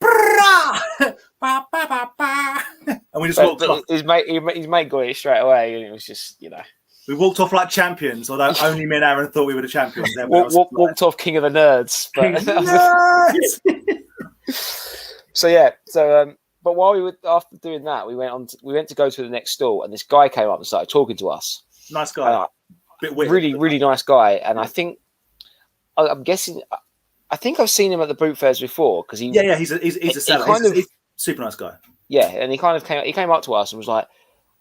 and we just walked off.
His mate got it straight away, and it was just,
we walked off like champions, although only me and Aaron thought we were the champions.
Walked off King of the Nerds. But while we were after doing that, we went to go to the next stall, and this guy came up and started talking to us.
Nice guy, bit weird,
really, really nice guy. And I think I've seen him at the boot fairs before because he's
a seller. He's a super nice guy.
Yeah, and he came up to us and was like,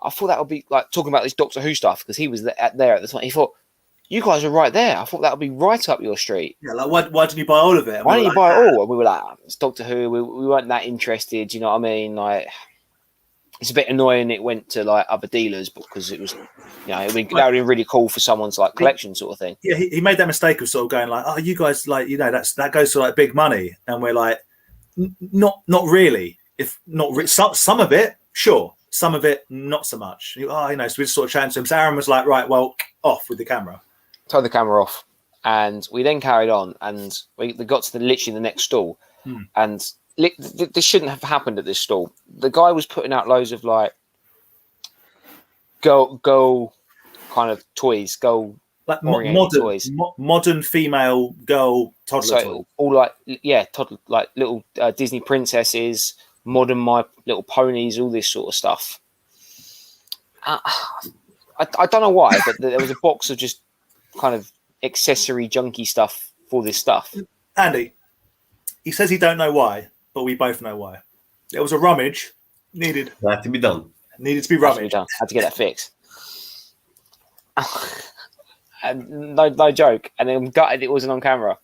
I thought that would be like talking about this Doctor Who stuff because he was there at the time. He thought, you guys are right there. I thought that would be right up your street.
Yeah, like why didn't you buy all of it? And
why didn't you buy it all? And we were like, it's Doctor Who. We weren't that interested. You know what I mean? Like, it's a bit annoying. It went to like other dealers because it was, that would be really cool for someone's like collection sort of thing.
Yeah, he made that mistake of sort of going like, oh, you guys like, that goes to like big money, and we're like, not really. If not, some of it, sure. Some of it, not so much. So we just sort of chatting to him. So Aaron was like, right, well, off with the camera.
Turned the camera off. And we then carried on. And we got to literally the next stall. And this shouldn't have happened at this stall. The guy was putting out loads of like, go kind of toys, girl
like
oriented toys.
modern female girl toddler toys.
All like like little Disney princesses, modern My Little Ponies, all this sort of stuff. I don't know why, but there was a box of just kind of accessory junky stuff for this stuff.
Andy, he says he don't know why, but we both know why. There was a rummage needed.
That had to be done.
Needed to be rummaged.
Had to get that fixed. And no joke. And I'm gutted it wasn't on camera.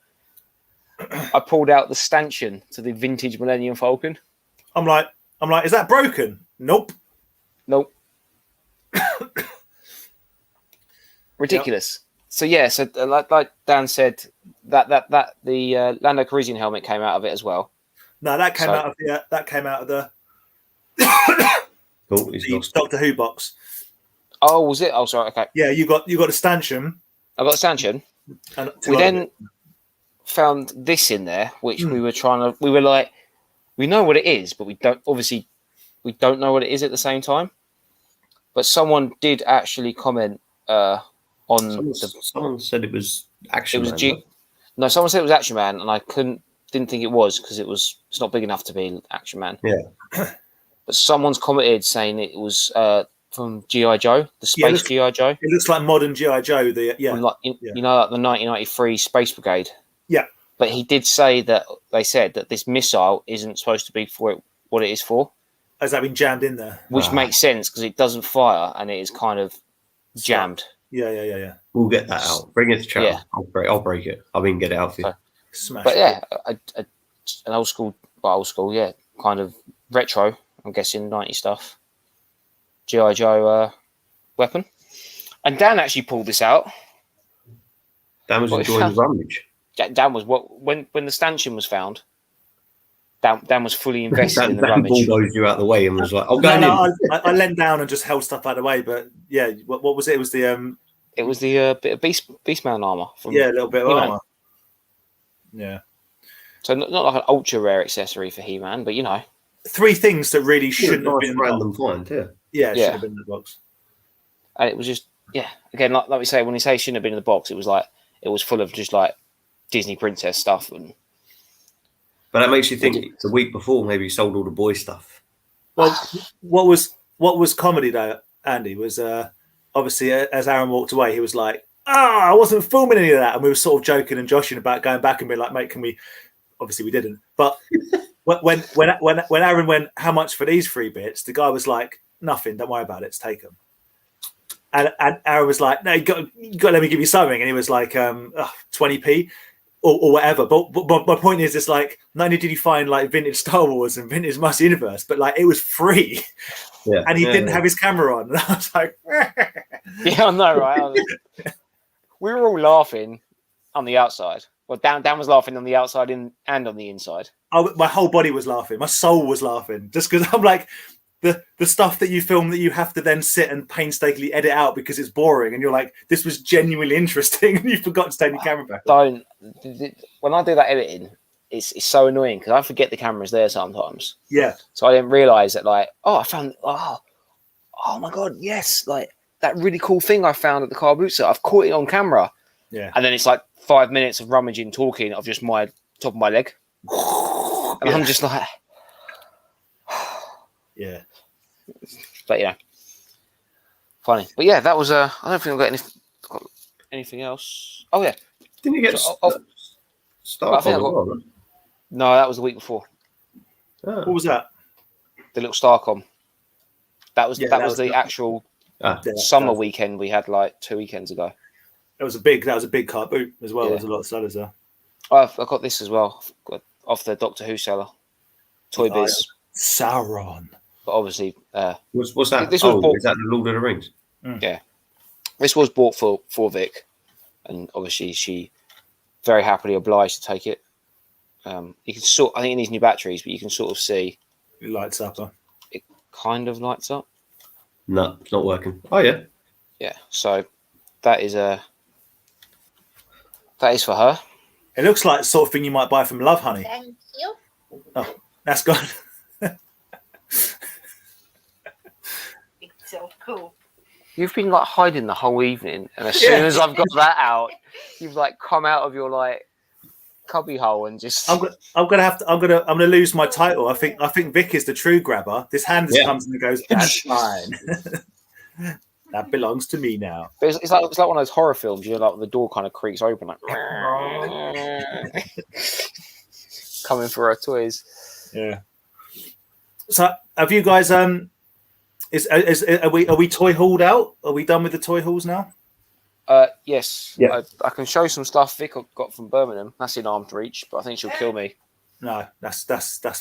I pulled out the stanchion to the vintage Millennium Falcon.
I'm like, is that broken? Nope.
Ridiculous. Yep. So like Dan said, that the Lando Calrissian helmet came out of it as well.
No, that came out of the the Doctor Who box.
Oh, was it? Oh, sorry. Okay.
Yeah, you got a stanchion.
I got a stanchion. We then found this in there, which we were like, we know what it is, but we don't know what it is at the same time. But someone did actually comment on
someone said it was Action Man.
No, someone said it was Action Man, and I didn't think it was because it's not big enough to be Action Man.
Yeah.
But someone's commented saying it was from G.I. Joe, the Space G.I. Joe.
It looks like modern G.I. Joe. You
know, like the 1993 Space Brigade.
Yeah.
But he did say that they said that this missile isn't supposed to be for what it is for.
Has that been jammed in there?
Which makes sense because it doesn't fire and it is kind of jammed.
Yeah.
We'll get that out. Bring it to Chatham.
Yeah.
I'll break it. I mean, get it out for you.
Smash.
But yeah, an old school, yeah, kind of retro. I'm guessing 90 stuff. G.I. Joe weapon. And Dan actually pulled this out.
Dan was enjoying the rummage.
Dan was when the stanchion was found. Dan was fully invested in the rummage.
Dan bulldozed you out the way and was like, "I'll go in."
I leant down and just held stuff out of the way. But yeah, what was it? It was the
It was the bit of Beastman armor.
A little bit of armor. Yeah.
So not like an ultra rare accessory for He-Man, but
three things that really shouldn't have been in the
random
box.
find.
Yeah, it should have been in the box.
And it was just again, like we say, when we say shouldn't have been in the box, it was like it was full of just like Disney princess stuff.
But that makes you think the week before maybe you sold all the boy stuff.
Well, what was comedy though, Andy, was obviously as Aaron walked away, he was like, I wasn't filming any of that. And we were sort of joking and joshing about going back and being like, mate, can we? Obviously we didn't. But when Aaron went, how much for these 3 bits? The guy was like, nothing, don't worry about it, take them. And Aaron was like, no, you got to let me give you something. And he was like, 20p. Or whatever, but my point is, it's like not only did you find like vintage Star Wars and vintage Master Universe, but like it was free, and he didn't have his camera on, and I was like,
yeah, I know, right? We were all laughing on the outside. Well, Dan was laughing on the outside and on the inside.
My whole body was laughing, my soul was laughing, just because I'm like the stuff that you film that you have to then sit and painstakingly edit out because it's boring, and you're like, this was genuinely interesting, and you forgot to take your camera back.
When I do that editing, it's so annoying because I forget the camera's there sometimes.
Yeah.
So I didn't realize that, like, I found, oh my god, yes, like that really cool thing I found at the car boot set. I've caught it on camera.
Yeah.
And then it's like 5 minutes of rummaging, talking of just my top of my leg, and I'm just like,
yeah.
But funny. But yeah, that was I don't think I've got anything else. Oh yeah,
didn't you get Star Wars?
No, that was the week before.
Oh. What was that?
The little Starcom. That was the actual summer weekend we had like 2 weekends ago.
That was a big cart boot as well. There's a lot of sellers there.
I got this as well off the Doctor Who seller, Toy Biz.
Sauron.
But obviously,
what's that?
This was bought,
is that the Lord of the Rings?
Yeah, this was bought for Vic, and obviously she very happily obliged to take it. You can I think it needs new batteries, but you can sort of see
it lights up.
It kind of lights up.
No, it's not working. Oh yeah,
yeah. So that is for her.
It looks like the sort of thing you might buy from Love Honey.
Thank you.
Oh, that's gone.
It's so cool.
You've been like hiding the whole evening, and as soon as I've got that out, you've like come out of your like cubby hole and just.
I'm gonna lose my title. I think Vic is the true grabber. This hand just comes and goes. That's fine. That belongs to me now.
But it's like one of those horror films. You know, like the door kind of creaks open, like coming for our toys.
Yeah. So have you guys? Are we toy hauled out? Are we done with the toy hauls now?
Yes.
Yeah.
I can show some stuff Vic got from Birmingham. That's in arm's reach, but I think she'll kill me.
No, that's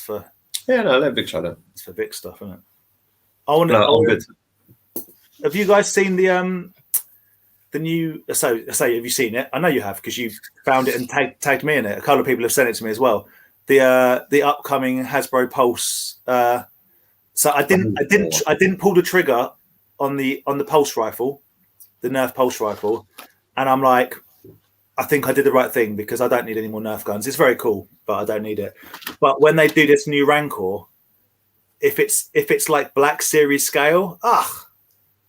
for
let Vic try that.
It's for Vic stuff, isn't it? I'm good. Have you guys seen the new? So have you seen it? I know you have because you found it and tagged me in it. A couple of people have sent it to me as well. The upcoming Hasbro Pulse. So I didn't pull the trigger on the Pulse rifle, the Nerf Pulse rifle, and I'm like, I think I did the right thing because I don't need any more Nerf guns. It's very cool, but I don't need it. But when they do this new Rancor, if it's like Black Series scale,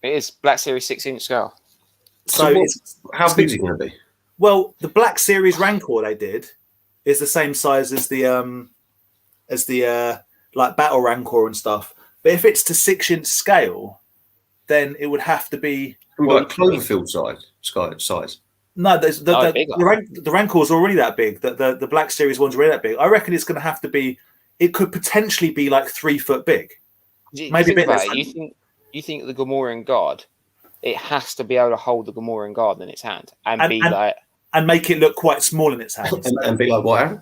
it is Black Series 6-inch scale.
So how big is it going to be?
Well, the Black Series Rancor they did is the same size as the like Battle Rancor and stuff. But if it's to 6-inch scale, then it would have to be
like Cloverfield size.
No, the Rancor is already that big. The Black Series one's already that big. I reckon it's going to have to be. It could potentially be like 3 foot big. Maybe a bit less.
You think the Gamorrean Guard? It has to be able to hold the Gamorrean Guard in its hand and
make it look quite small in its hand
and be like what, Aaron?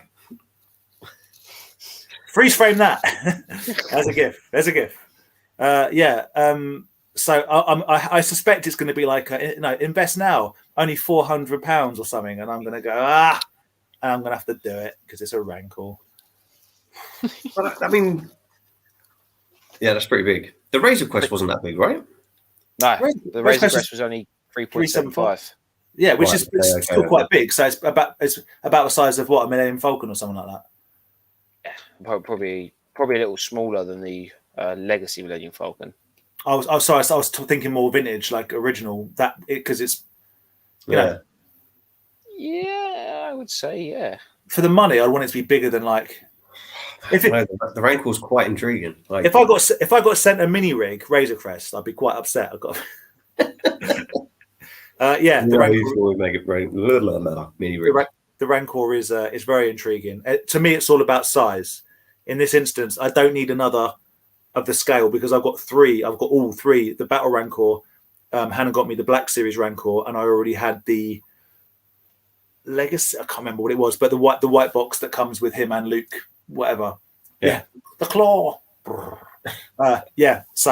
Freeze frame that as a GIF. There's a GIF. So I suspect it's going to be like invest now, only £400 or something, and I'm going to go and I'm going to have to do it because it's a Rancor.
Well, I mean, yeah, that's pretty big. The Razor Quest wasn't that big, right?
No, the Razor Quest was only 3.75.
Yeah, which is still quite big. So it's about the size of what, a Millennium Falcon or something like that.
Yeah, probably a little smaller than the Legacy Millennium Falcon.
I was thinking more vintage, like original. Because it's you know.
Yeah, I would say yeah.
For the money, I'd want it to be bigger than like.
The Rancor's quite intriguing. Like,
if I got sent a mini rig Razor Crest, I'd be quite upset. I got. The Rancor,
make it mini rig.
The Rancor is very intriguing. To me, it's all about size. In this instance, I don't need another of the scale because I've got 3. I've got all 3. The Battle Rancor, Hannah got me the Black Series Rancor, and I already had the Legacy. I can't remember what it was, but the white box that comes with him and Luke, whatever. Yeah, the claw. So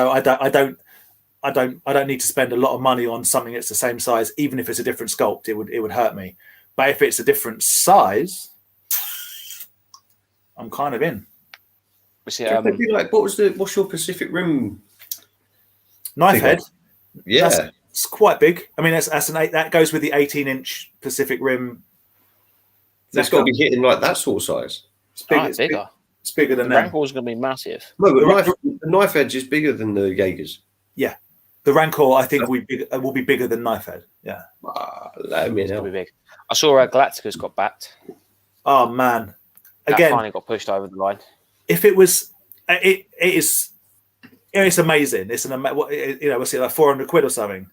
I don't need to spend a lot of money on something that's the same size, even if it's a different sculpt. It would hurt me. But if it's a different size, I'm kind of in.
What's
your Pacific Rim
knife head?
Yeah,
it's quite big. I mean, that goes with the 18-inch Pacific Rim.
That's got to be hitting like that sort of size.
It's bigger. It's bigger than that.
Rancor's going to be massive.
No, but the knife edge is bigger than the Jaegers.
Yeah, the Rancor I think will be bigger than knife head. Yeah,
it's going to be big. I saw Galactica's got backed.
Oh man!
That
Again,
finally got pushed over the line.
If it was, it's amazing. It's what's it, like £400 or something,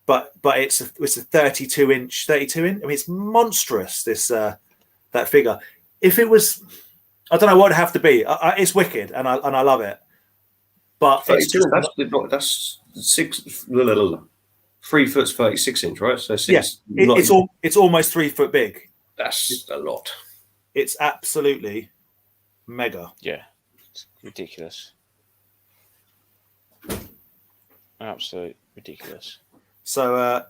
but it's a 32 inch. I mean, it's monstrous. This that figure. If it was, I don't know what it'd have to be. It's wicked, and I love it. But it's just,
that's 3 foot 36 inch, right? So
it's almost 3 foot big.
That's a lot.
It's absolutely mega.
Yeah, it's ridiculous. Absolute ridiculous.
So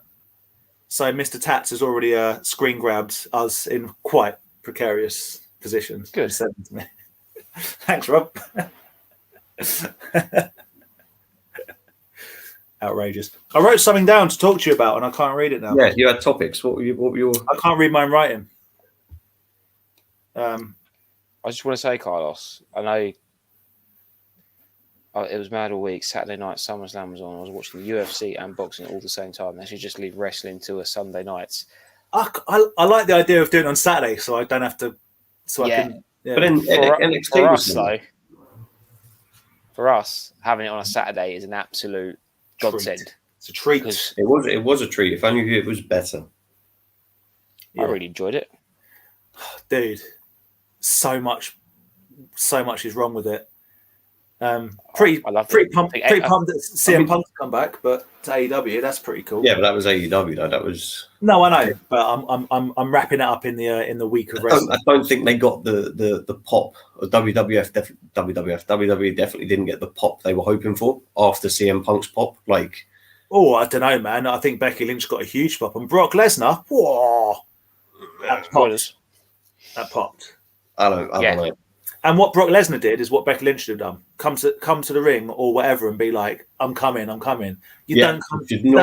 Mr. Tats has already screen grabbed us in quite precarious positions.
Good.
Sent them to me. Thanks, Rob. Outrageous. I wrote something down to talk to you about, and I can't read it now.
Yeah, you had topics. What were your?
I can't read my own writing.
I just want to say, Carlos, I know it was mad all week. Saturday night, SummerSlam was on. I was watching the UFC and boxing all the same time. They should just leave wrestling to a Sunday nights.
I like the idea of doing it on Saturday, so I don't have to. So
Yeah.
I can. Yeah.
But then
For us, though, for us, having it on a Saturday is an absolute godsend.
It's a treat.
It was a treat. If I knew it was better.
I really enjoyed it,
dude. So much is wrong with it. Pretty pumped that CM Punk's come back, but to AEW, that's pretty cool.
Yeah, but that was AEW though. That was
no, I know, but I'm wrapping it up in the week of wrestling.
I don't think they got the pop. WWE definitely didn't get the pop they were hoping for after CM Punk's pop. Like,
oh, I don't know, man. I think Becky Lynch got a huge pop, and Brock Lesnar, whoa, that popped.
I don't know.
And what Brock Lesnar did is what Becky Lynch should have done: come to the ring or whatever, and be like, "I'm coming." You don't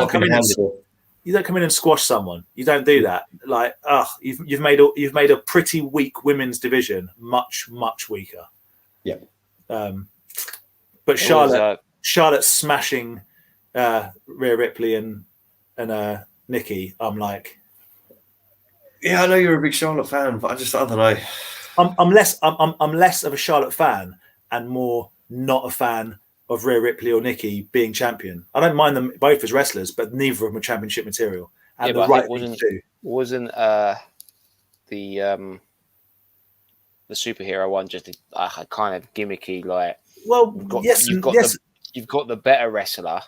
come in and squash someone. You don't do that. Like, you've made a pretty weak women's division much weaker.
Yeah.
But Charlotte smashing Rhea Ripley and Nikki. I'm like,
yeah, I know you're a big Charlotte fan, but I don't know.
I'm less of a Charlotte fan and more not a fan of Rhea Ripley or Nikki being champion. I don't mind them both as wrestlers, but neither of them are championship material. And
yeah,
the right
wasn't the superhero one just a kind of gimmicky, like,
well,
you've got the better wrestler,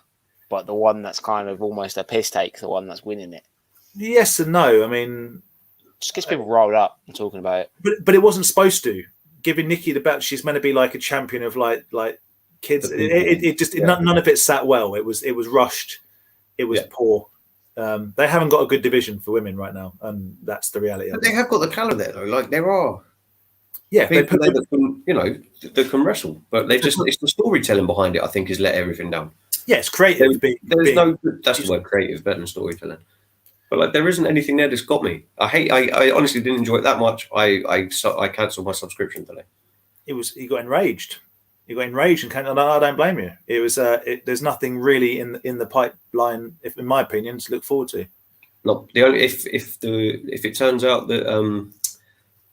but the one that's kind of almost a piss take, the one that's winning it.
Yes and no. I mean,
just gets people rolled up and talking about it.
But it wasn't supposed to. Giving Nikki the belt, she's meant to be like a champion of like kids. None of it sat well. It was rushed. It was poor. They haven't got a good division for women right now, and that's the reality.
But they have got the talent there, though. Like, there are
people
that can wrestle, but it's the storytelling behind it. I think has let everything down.
Yeah, it's creative.
That's the word, creative, better than storytelling. But like, there isn't anything there that's got me. I honestly didn't enjoy it that much. I cancelled my subscription today.
He got enraged. You got enraged and I don't blame you. It was there's nothing really in the pipeline, in my opinion, to look forward to.
No, the only if it turns out that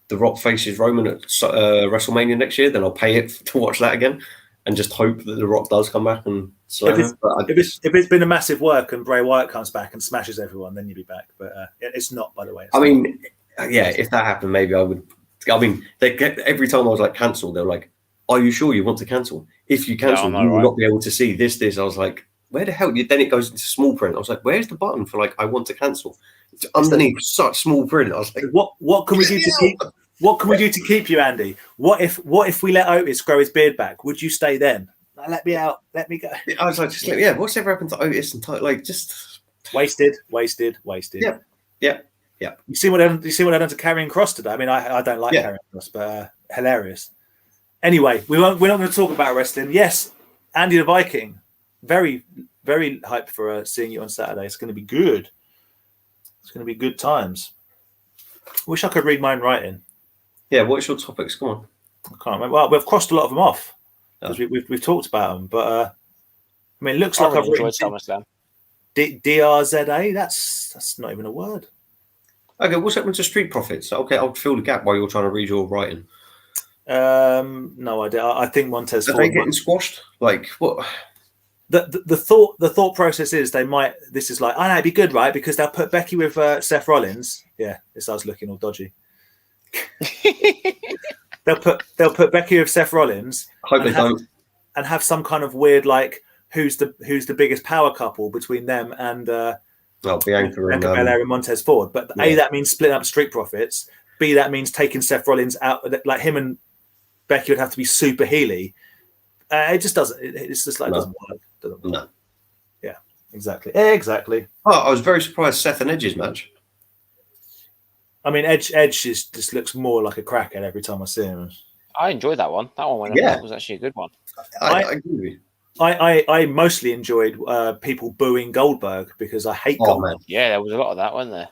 The Rock faces Roman at WrestleMania next year, then I'll pay it to watch that again, and just hope that The Rock does come back and slam him.
If it's been a massive work and Bray Wyatt comes back and smashes everyone, then you'll be back. But it's not, by the way.
I mean, yeah, if that happened, maybe I would. I mean, every time I was like cancel, they're like, "Are you sure you want to cancel? If you cancel, you will not be able to see this." I was like, "Where the hell?" Then it goes into small print. I was like, "Where's the button for like I want to cancel?" It's underneath such small print. I was like,
"What can we do to keep? What can we do to keep you, Andy? What if we let Otis grow his beard back? Would you stay then? Let me out. Let me go."
I was like, yeah. What's ever happened to Otis and like just
wasted?
Yeah.
You see what I done to Karrion Kross today? I mean, I don't like Karrion Kross, but hilarious. Anyway, we're not going to talk about wrestling. Yes, Andy the Viking, very, very hyped for seeing you on Saturday. It's going to be good. It's going to be good times. Wish I could read my own writing.
Yeah, what's your topics? Come on.
I can't remember. Well, we've crossed a lot of them off because we've talked about them. But I mean, it looks like I've written
SummerSlam.
DRZA. That's not even a word.
Okay, what's happening to Street Profits? Okay, I'll fill the gap while you're trying to read your writing.
No idea. I think Montez Ford.
Are they getting squashed? Like what?
The thought process is they might. This is like, I know it'd be good, right? Because they'll put Becky with Seth Rollins. Yeah, this starts looking all dodgy. They'll put Becky with Seth Rollins.
I hope they don't.
And have some kind of weird like who's the biggest power couple between them and
Bianca and
Belair and Montez Ford. But A, that means splitting up Street Profits. B, that means taking Seth Rollins out. Like him and Becky would have to be super heely. It just doesn't. It's just like it doesn't work.
No.
Yeah, exactly.
Oh, I was very surprised Seth and Edge's match.
I mean, Edge just looks more like a crackhead every time I see him.
I enjoyed that one. That one was actually a good one.
I agree with you.
I mostly enjoyed people booing Goldberg because I hate Goldberg.
Man. Yeah, there was a lot of that, wasn't there?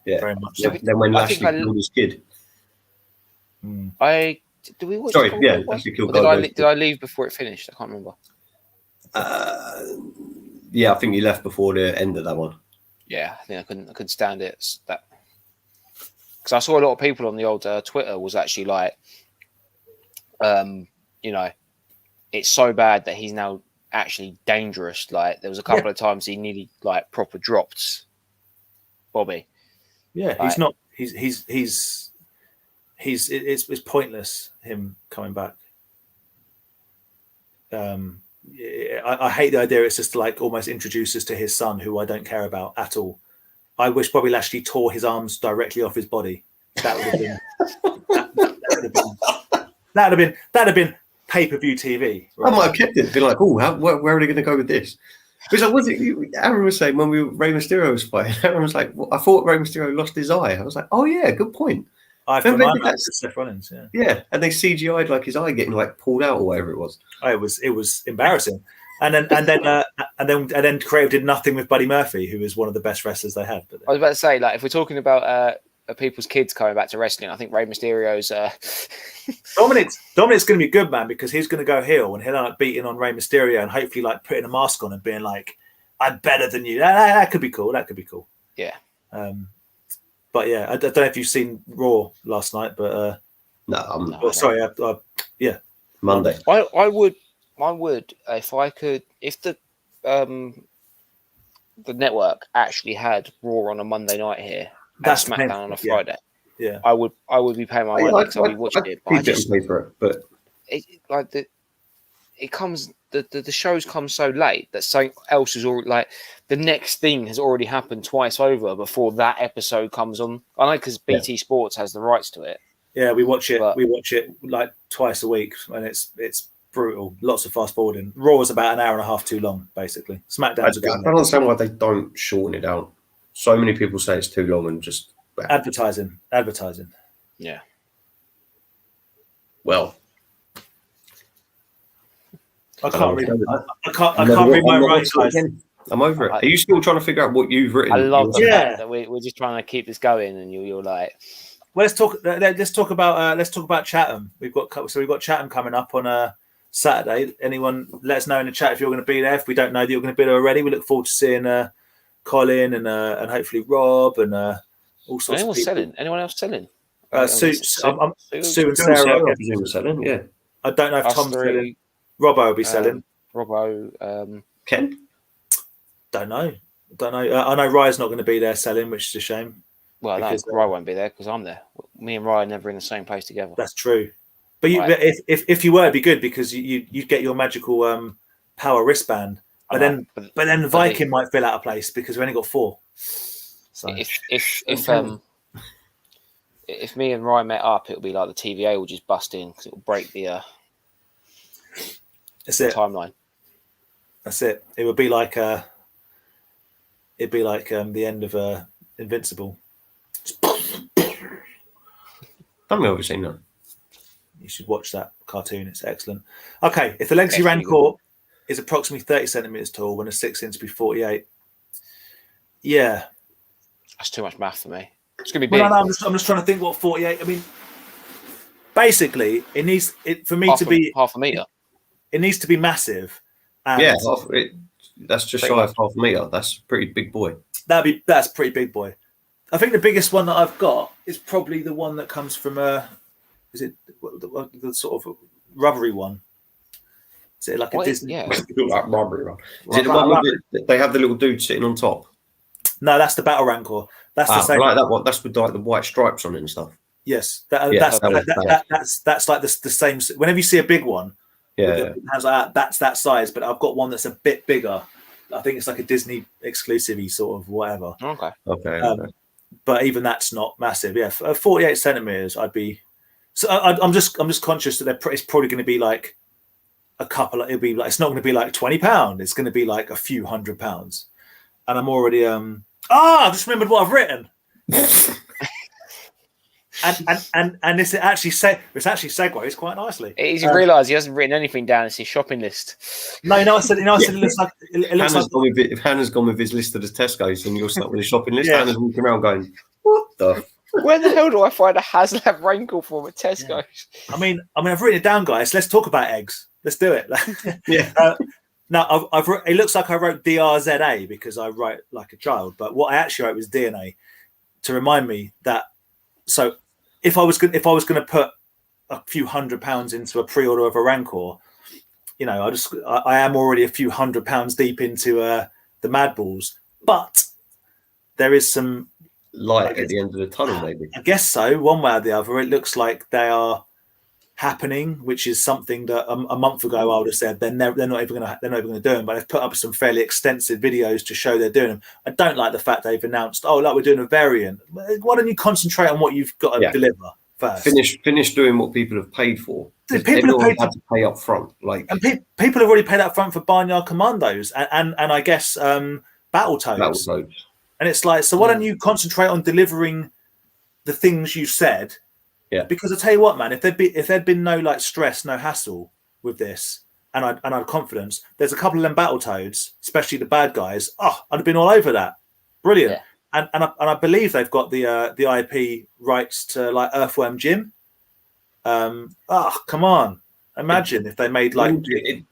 Yeah, very much. So.
Then when Lashley killed his kid.
I Did we watch?
Sorry,
the
yeah,
one?
actually killed
Did I leave before it finished? I can't remember.
Yeah, I think you left before the end of that one.
Yeah, I think I couldn't stand it. That because I saw a lot of people on the old Twitter was actually like, you know, it's so bad that he's now actually dangerous. Like there was a couple of times he nearly like proper dropped Bobby.
Yeah,
like,
he's not. It's pointless him coming back. I hate the idea. It's just like almost introduces to his son, who I don't care about at all. I wish Bobby Lashley tore his arms directly off his body. That would have been pay-per-view TV. Right?
I might have kept it. Been like, oh, where are they going to go with this? Because like, was it? Aaron was saying when Rey Mysterio was fighting, Aaron was like, well, I thought Rey Mysterio lost his eye. I was like, oh yeah, good point.
Seth Rollins,
yeah, and they CGI'd like his eye getting like pulled out or whatever it was.
Oh, it was embarrassing. And then Creative did nothing with Buddy Murphy, who is one of the best wrestlers they had.
I was about to say, like, if we're talking about people's kids coming back to wrestling, I think Rey Mysterio's
Dominic's going to be good, man, because he's going to go heel and he'll end up beating on Rey Mysterio and hopefully like putting a mask on and being like, "I'm better than you." That could be cool. That could be cool.
Yeah.
But yeah, I don't know if you've seen Raw last night, but
no,
sorry, yeah,
Monday.
I would if I could, if the network actually had Raw on a Monday night here and SmackDown on a Friday.
Yeah,
I would be paying my money because I'll be watching it. But I just
pay for it, but
the shows come so late that something else is already like the next thing has already happened twice over before that episode comes on. I know because BT Sports has the rights to it.
Yeah, we watch it. We watch it like twice a week, and it's brutal. Lots of fast forwarding. Raw is about an hour and a half too long, basically. SmackDown's
I don't understand why they don't shorten it down. So many people say it's too long and just
advertising.
Yeah.
Well,
I can't read my writing, guys.
I'm over it. Are you still trying to figure out what you've written?
I love that we're just trying to keep this going, and you're like,
well, let's talk about Chatham. We've got Chatham coming up on Saturday. Anyone, let us know in the chat if you're going to be there. If we don't know that you're going to be there already, we look forward to seeing Colin and hopefully Rob and all sorts of people.
Anyone else selling?
Sue and Sarah.
I presume are selling. Yeah.
I don't know if Tom's selling. Robbo will be selling.
Ken?
Don't know. I know Rye's not going to be there selling, which is a shame.
Well, no, Rye won't be there because I'm there. Me and Rye are never in the same place together.
That's true. But if you were, it'd be good because you'd get your magical power wristband. But then Viking might fill out a place because we only got 4. So
if me and Rye met up, it'll be like the TVA will just bust in because it'll break the timeline.
That's it. It would be like the end of Invincible.
I've never seen that.
You should watch that cartoon. It's excellent. Okay, if the Legacy Rancor is approximately 30 centimeters tall, when a 6-inch be 48. Yeah,
that's too much math for me. It's gonna be big.
Well, no, I'm just trying to think what 48. I mean, basically, it needs to be
half a meter.
It needs to be massive. And
that's just shy of half a meter. That's a pretty big boy.
That's pretty big boy. I think the biggest one that I've got is probably the one that comes from is it the sort of rubbery one? Is it like a Disney?
Yeah, like rubbery one. Is it the one with they have the little dude sitting on top?
No, that's the Battle Rancor. That's the same.
I like that one. That's with like the white stripes on it and stuff.
Yes, that's like the same. Whenever you see a big one, hands like that, that's that size. But I've got one that's a bit bigger. I think it's like a Disney exclusive-y sort of whatever.
Okay.
But even that's not massive. Yeah, 48 centimeters. I'd be. So I'm just conscious that it's probably going to be like a couple. It'll be like it's not going to be like £20. It's going to be like a few £100. And I'm already I just remembered what I've written. and this actually segues quite nicely.
He's realised he hasn't written anything down. It's his shopping list.
No, I said it looks like
if Hannah's gone with his list of the Tesco's and you're stuck with his shopping list, Hannah's walking around going, "What the
Where the hell do I find a HasLab raincoat from at Tesco's?
Yeah. I mean, I've written it down, guys. Let's talk about eggs. Let's do it.
Yeah.
No, it looks like I wrote DRZA because I write like a child, but what I actually wrote was DNA to remind me that. So, if I was going to put a few £100 into a pre-order of a Rancor, you know, I am already a few £100 deep into the Mad Balls, but there is some
light at the end of the tunnel, maybe.
I guess so. One way or the other, it looks like they are happening, which is something that a month ago I would have said they're not even going to do them. But they've put up some fairly extensive videos to show they're doing them. I don't like the fact they've announced, oh, like we're doing a variant. Why don't you concentrate on what you've got to deliver first?
Finish doing what people have paid for.
Dude, people have
had to pay up front, and
people have already paid up front for Barnyard Commandos and I guess Battletoads. And it's like, so why don't you concentrate on delivering the things you said?
Yeah.
Because I tell you what, man, if there'd been no like stress, no hassle with this, and I had confidence, there's a couple of them Battletoads, especially the bad guys. Oh, I'd have been all over that. Brilliant. Yeah. And I believe they've got the IP rights to like Earthworm Jim. Come on. Imagine if they made like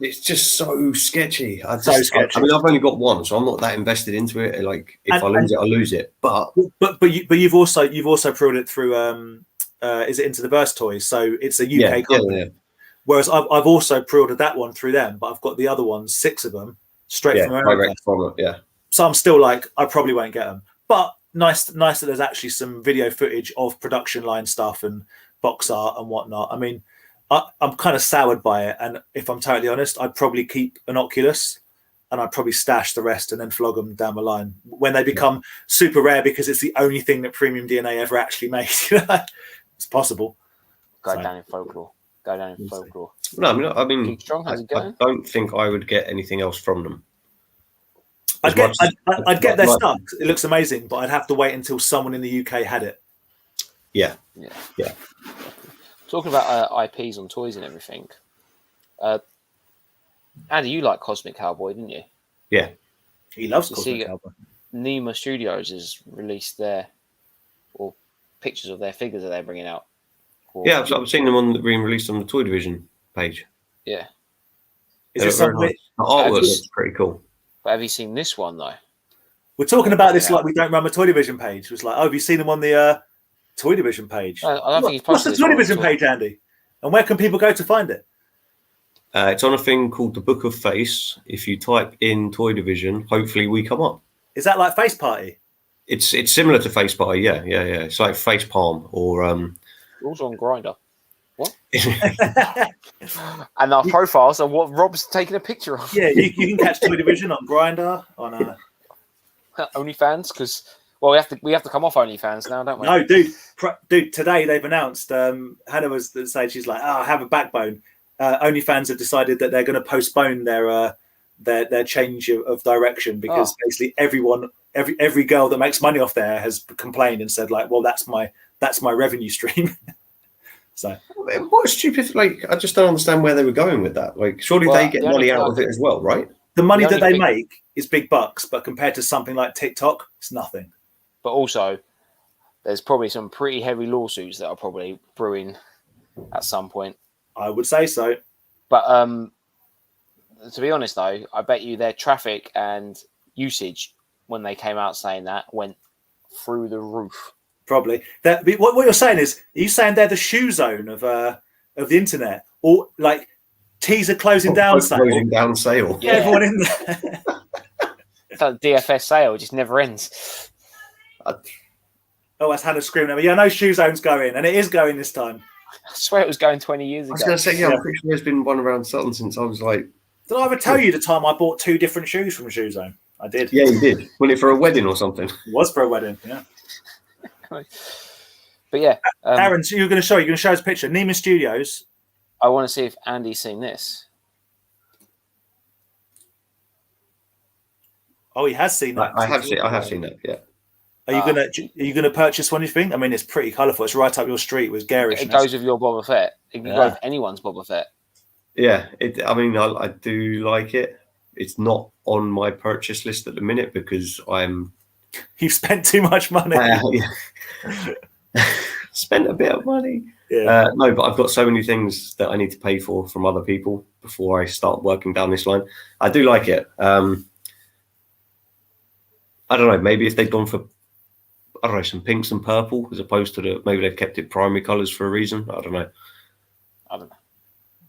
it's just so sketchy.
Sketchy.
I mean, I've only got one, so I'm not that invested into it. Like, if I lose it, I lose it. But
you've also pre-ordered it through is it Into the Verse Toys? So it's a UK company. Yeah. Whereas I've also pre-ordered that one through them, but I've got the other ones, 6 of them, straight from America.
Yeah.
So I'm still like, I probably won't get them. But nice that there's actually some video footage of production line stuff and box art and whatnot. I mean, I'm kind of soured by it, and if I'm totally honest, I'd probably keep an Oculus and I'd probably stash the rest and then flog them down the line when they become super rare, because it's the only thing that Premium DNA ever actually made. It's possible.
Go down in folklore.
No, I mean, I don't think I would get anything else from them.
I'd get their stuff. It looks amazing, but I'd have to wait until someone in the UK had it.
Yeah.
Talking about IPs on toys and everything, Andy, you like Cosmic Cowboy, didn't you?
Yeah,
he loves Cosmic Cowboy.
Nema Studios has released pictures of their figures that they're bringing out.
Yeah, I've seen them being released on the Toy Division page.
Yeah,
is it something?
Nice. The artwork looks pretty cool.
But have you seen this one though?
We're talking about this like we don't run the Toy Division page. It was like, oh, have you seen them on the Toy Division page?
I don't think he's posted.
What's the Toy Division page, Andy? And where can people go to find it?
It's on a thing called the Book of Face. If you type in Toy Division, hopefully we come up.
Is that like Face Party?
It's similar to Face Party, yeah. It's like Face Palm or
also on Grindr. What? And our profiles are what Rob's taking a picture of.
Yeah, you can catch Toy Division on Grindr, on
OnlyFans, because we have to come off OnlyFans now, don't we?
No, dude. Today they've announced. Hannah was saying, she's like, "Oh, I have a backbone." OnlyFans have decided that they're going to postpone their change of direction because basically every girl that makes money off there has complained and said like, "Well, that's my revenue stream." So
what a stupid! Like, I just don't understand where they were going with that. Like, surely they get money out of it as well, right?
The money that they make is big bucks, but compared to something like TikTok, it's nothing.
But also, there's probably some pretty heavy lawsuits that are probably brewing at some point.
I would say so.
But to be honest, though, I bet you their traffic and usage when they came out saying that went through the roof.
Probably. What you're saying is, are you saying they're the shoe zone of the internet, or like teaser closing down sale?
Closing down sale.
Yeah. Everyone in there.
It's like the DFS sale, it just never ends.
Oh, that's Hannah screaming at me. Yeah, no shoe zone's going, and it is going this time.
I swear it was going 20 years ago.
I was going to say, I'm pretty sure there's been one around Sutton since I was like...
Did I ever tell you the time I bought 2 different shoes from Shoe Zone? I did.
Yeah, you did. Wasn't it for a wedding or something?
It was for a wedding, yeah.
But yeah.
Aaron, so you're going to show us a picture. Nema Studios.
I want to see if Andy's seen this.
Oh, he has seen that.
I have seen that, yeah.
Are you gonna purchase one? You think? I mean, it's pretty colourful. It's right up your street with garish.
It goes with your Boba Fett. It can go with anyone's Boba Fett.
Yeah, I do like it. It's not on my purchase list at the minute because
You've spent too much money.
Spent a bit of money.
Yeah.
No, but I've got so many things that I need to pay for from other people before I start working down this line. I do like it. I don't know. Maybe if they'd gone for, I don't know, some pinks and purple as opposed to maybe they've kept it primary colours for a reason. I don't know.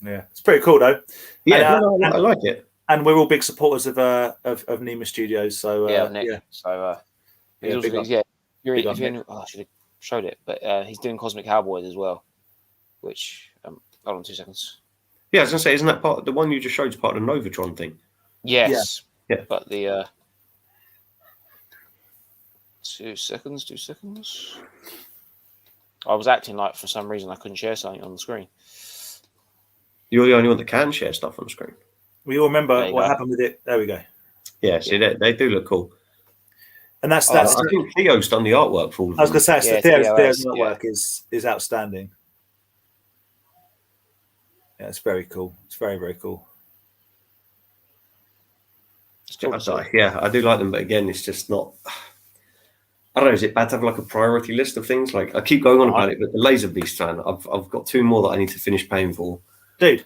Yeah, it's pretty cool though.
Yeah,
and,
I like it.
And we're all big supporters of Nima Studios. So
Nick.
yeah.
So he's
Yeah,
also
big up.
if you're I should have showed it, but he's doing Cosmic Cowboys as well, which hold on 2 seconds.
Yeah, I was gonna say, isn't that part the one you just showed is part of the Novatron thing?
Yes.
Yeah.
But the 2 seconds. I was acting like for some reason I couldn't share something on the screen.
You're the only one that can share stuff on the screen.
We all remember what happened with it. There we go.
Yeah, see, they do look cool.
And that's
I think Theo's done the artwork for all of them.
I was going to say, Theo's artwork is outstanding. Yeah, it's very cool. It's very, very cool.
Yeah, I do like them, but again, it's just not. I don't know. Is it bad to have like a priority list of things? Like I keep going on about it, but the Laser Beast fan, I've got 2 more that I need to finish paying for.
Dude,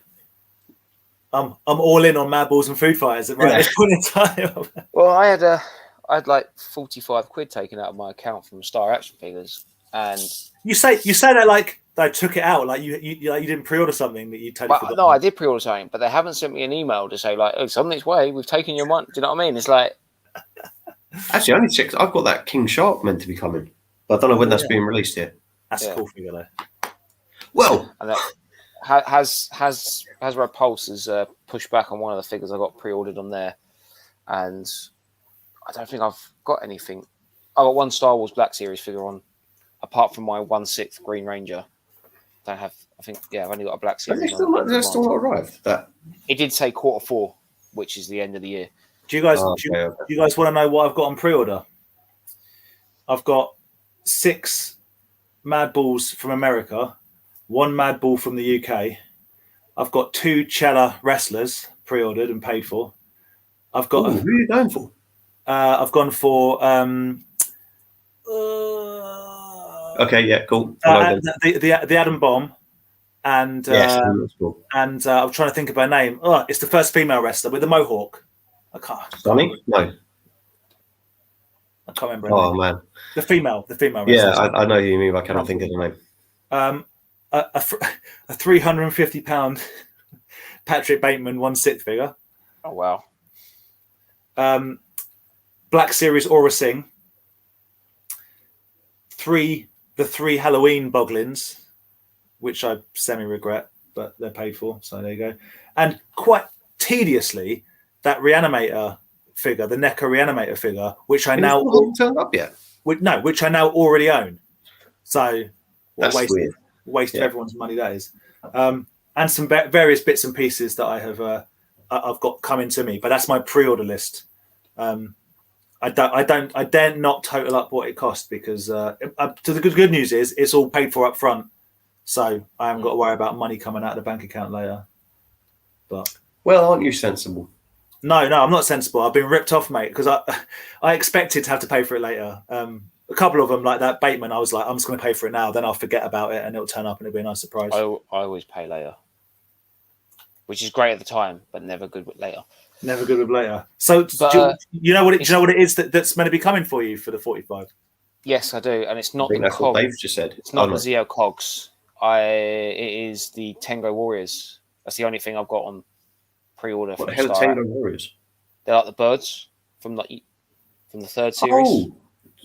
I'm all in on Mad Balls and Food Fighters at this point in time.
Well, I had like 45 quid taken out of my account from Star Action Figures, and
you say that like they took it out, like you didn't pre-order something that you totally forgot.
No, I did pre-order something, but they haven't sent me an email to say like, "Oh, it's on its way. We've taken your money." Do you know what I mean? It's like.
Actually, I need to check. I've got that King Shark meant to be coming, but I don't know when that's being released yet.
That's a cool figure, though.
Well,
and that Hasbro Pulse has pushed back on one of the figures I got pre-ordered on there, and I don't think I've got anything. I got one Star Wars Black Series figure on, apart from my 1/6 Green Ranger. I've only got a Black Series.
They're still not arrived.
It did say Q4, which is the end of the year.
Do you guys want to know what I've got on pre-order? I've got 6 Mad Balls from America, 1 Mad Ball from the UK. I've got 2 Cella wrestlers pre-ordered and paid for. I've got.
Who are you going for?
I've gone for.
Okay, yeah, cool.
The Atom Bomb, and
that's cool.
And I'm trying to think of her name. Oh, it's the first female wrestler with the mohawk. I can't.
Sonny? No.
I can't remember.
Oh man,
the female wrestler.
Yeah, I know who you mean. But I cannot think of the name.
A 350-pound Patrick Bateman 1/6 figure.
Oh wow.
Black Series Aura Singh. The 3 Halloween Boglins, which I semi-regret, but they're paid for, so there you go. And quite tediously, that Reanimator figure, the NECA Reanimator figure, which I now
haven't turned up yet.
Which I now already own. So
that's weird.
Waste of everyone's money that is. And some various bits and pieces that I've got coming to me, but that's my pre-order list. I dare not total up what it cost because the good news is it's all paid for up front, so I haven't got to worry about money coming out of the bank account later. But
aren't you sensible?
No, I'm not sensible. I've been ripped off, mate, because I expected to have to pay for it later. A couple of them, like that Bateman, I was like, I'm just going to pay for it now. Then I'll forget about it, and it'll turn up, and it'll be a nice surprise.
I always pay later, which is great at the time, but never good with later.
Never good with later. So, do you know what it is that's meant to be coming for you for the 45?
Yes, I do, and it's not
the
cogs.
Dave just said.
It's not the Zeo cogs. It is the Tengo Warriors. That's the only thing I've got on pre-order.
What the hell are Tango Warriors?
They're like the birds from the 3rd series.
Oh,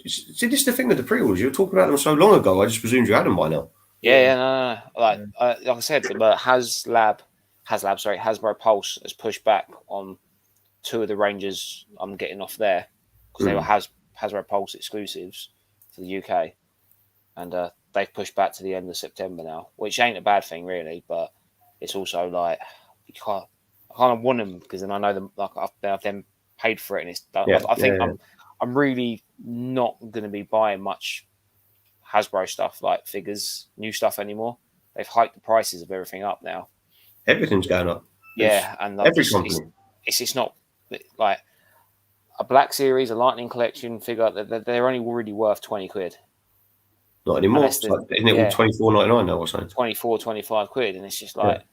see, this is the thing with the pre-orders. You were talking about them so long ago. I just presumed you had them by now.
Yeah, no. Like I said, Hasbro Pulse has pushed back on 2 of the Rangers I'm getting off there because they were Hasbro Pulse exclusives for the UK, and they've pushed back to the end of September now, which ain't a bad thing really, but it's also like I kind of want them because then I know them. Like I've then paid for it, and it's done. I think I'm really not going to be buying much Hasbro stuff like figures, new stuff anymore. They've hiked the prices of everything up now.
Everything's going up.
Yeah, and
every company.
It's not like a Black Series, a Lightning Collection figure. They're only already worth 20 quid.
Not anymore.
Unless
It's like, isn't it all £24.99 now or something?
24, 25 quid, and it's just like,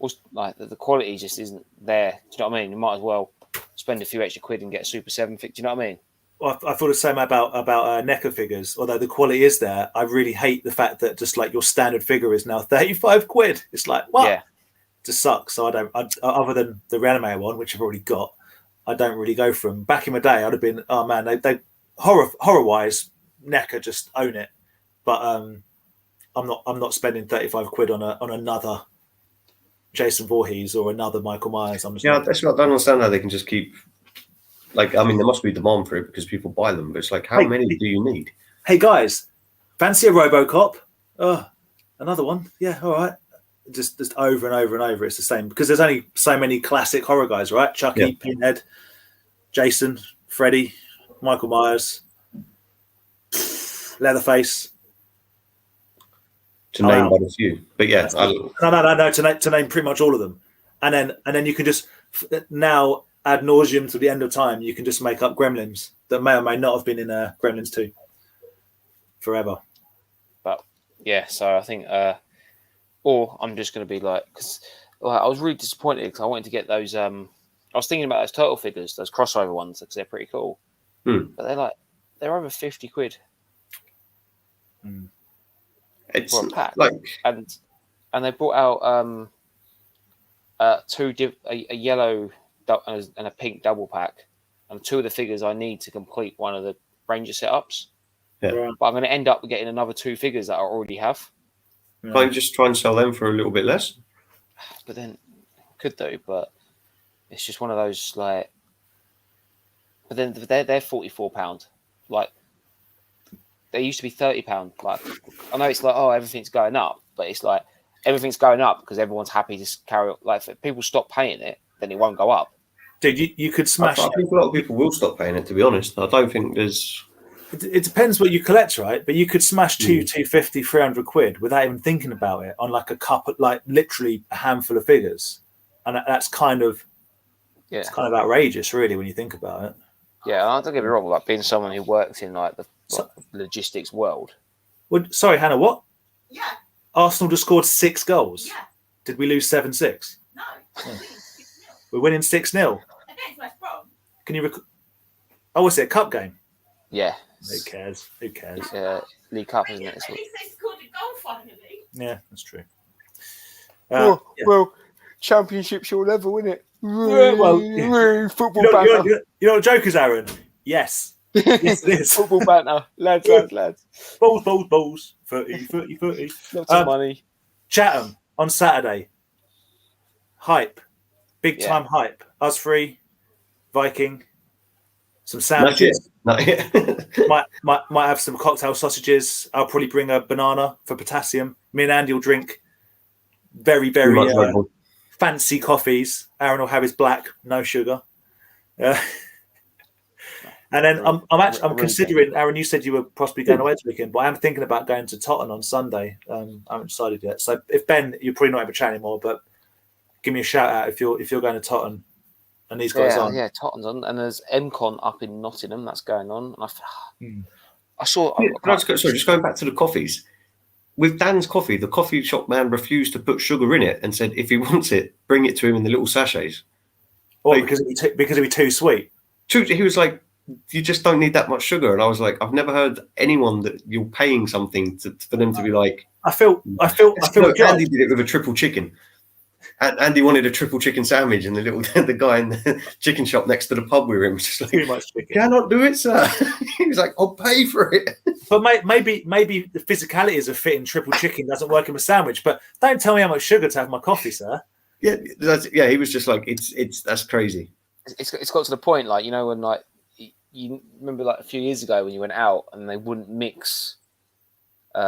the quality just isn't there. Do you know what I mean? You might as well spend a few extra quid and get a Super 7 fix. Do you know what I mean?
Well, I feel the same about NECA figures. Although the quality is there, I really hate the fact that just like your standard figure is now 35 quid. It's like, what? Yeah. It just sucks. So other than the reanimator one, which I've already got, I don't really go for them. Back in my day, I'd have been, oh man, they horror wise, NECA just own it. But I'm not spending 35 quid on another Jason Voorhees or another Michael Myers.
That's what I don't understand how they can just keep. Like, I mean, there must be demand for it because people buy them, but it's like, how many do you need?
Hey guys, fancy a RoboCop? Oh, another one? Yeah, all right. Just over and over and over. It's the same because there's only so many classic horror guys, right? Chucky, Pinhead, Jason, Freddy, Michael Myers, Leatherface.
To name but a few, but yeah,
no. To name pretty much all of them, and then you can just now ad nauseum to the end of time. You can just make up Gremlins that may or may not have been in Gremlins 2 forever.
But yeah, so I think, or I'm just going to be like, because I was really disappointed because I wanted to get those. I was thinking about those turtle figures, those crossover ones, because they're pretty cool. But they're over 50 quid.
It's
for a pack,
like,
and they brought out a yellow and a pink double pack, and two of the figures I need to complete one of the Ranger setups.
Yeah.
But I'm going to end up getting another two figures that I already have.
Can't you just try and sell them for a little bit less?
But then could do, but it's just one of those like. But then they're £44. Like, they used to be £30. Like, I know it's like, oh, everything's going up, but it's like everything's going up because everyone's happy to carry. Like, if people stop paying it, then it won't go up.
Dude, you could smash.
I think a lot of people will stop paying it. To be honest, I don't think there's.
It depends what you collect, right? But you could smash 250, 300 quid without even thinking about it on like a couple, like literally a handful of figures, and that's kind of, it's kind of outrageous, really, when you think about it.
Yeah, don't get me wrong. Like, being someone who works in like the logistics world.
Well, sorry, Hannah. What?
Yeah.
Arsenal just scored 6 goals.
Yeah.
Did we lose 7-6?
No.
We're winning 6-0.
Against West Brom.
Can you? Oh, what's it? A cup game?
Yeah.
Who cares? Who cares?
League Cup, isn't it?
At least they scored a goal finally.
Yeah, that's true.
Well, Championship's your level, isn't it? Football
banter. You know what joke is, Aaron? Yes. Yes, it is.
Football banter. Lads.
Balls. 30.
Lots of money.
Chatham on Saturday. Hype. Big time hype. Us three. Viking. Some sandwiches.
Not yet.
might have some cocktail sausages. I'll probably bring a banana for potassium. Me and Andy will drink very fancy coffees. Aaron will have his black, no sugar. And then I'm considering, Aaron, you said you were possibly going away this weekend, but I am thinking about going to Tottenham on Sunday. I haven't decided yet. So if Ben, you're probably not able to chat anymore, but give me a shout out if you're going to Tottenham and these guys on. Yeah,
Tottenham's on, and there's MCon up in Nottingham that's going on. And I saw.
Sorry, just going back to the coffees. With Dan's coffee, the coffee shop man refused to put sugar in it and said if he wants it, bring it to him in the little sachets.
Or because it'd be too sweet.
He was like, you just don't need that much sugar. And I was like, I've never heard anyone that you're paying something for them to be like.
I feel.
Andy did it with a triple chicken. And Andy wanted a triple chicken sandwich, and the guy in the chicken shop next to the pub we were in was just like,
too much chicken.
Cannot do it, sir. He was like, I'll pay for it.
But maybe the physicalities of fitting triple chicken doesn't work in a sandwich. But don't tell me how much sugar to have in my coffee, sir.
Yeah, he was just like, that's crazy.
It's got to the point, like, you know, when like you remember like a few years ago when you went out and they wouldn't mix, they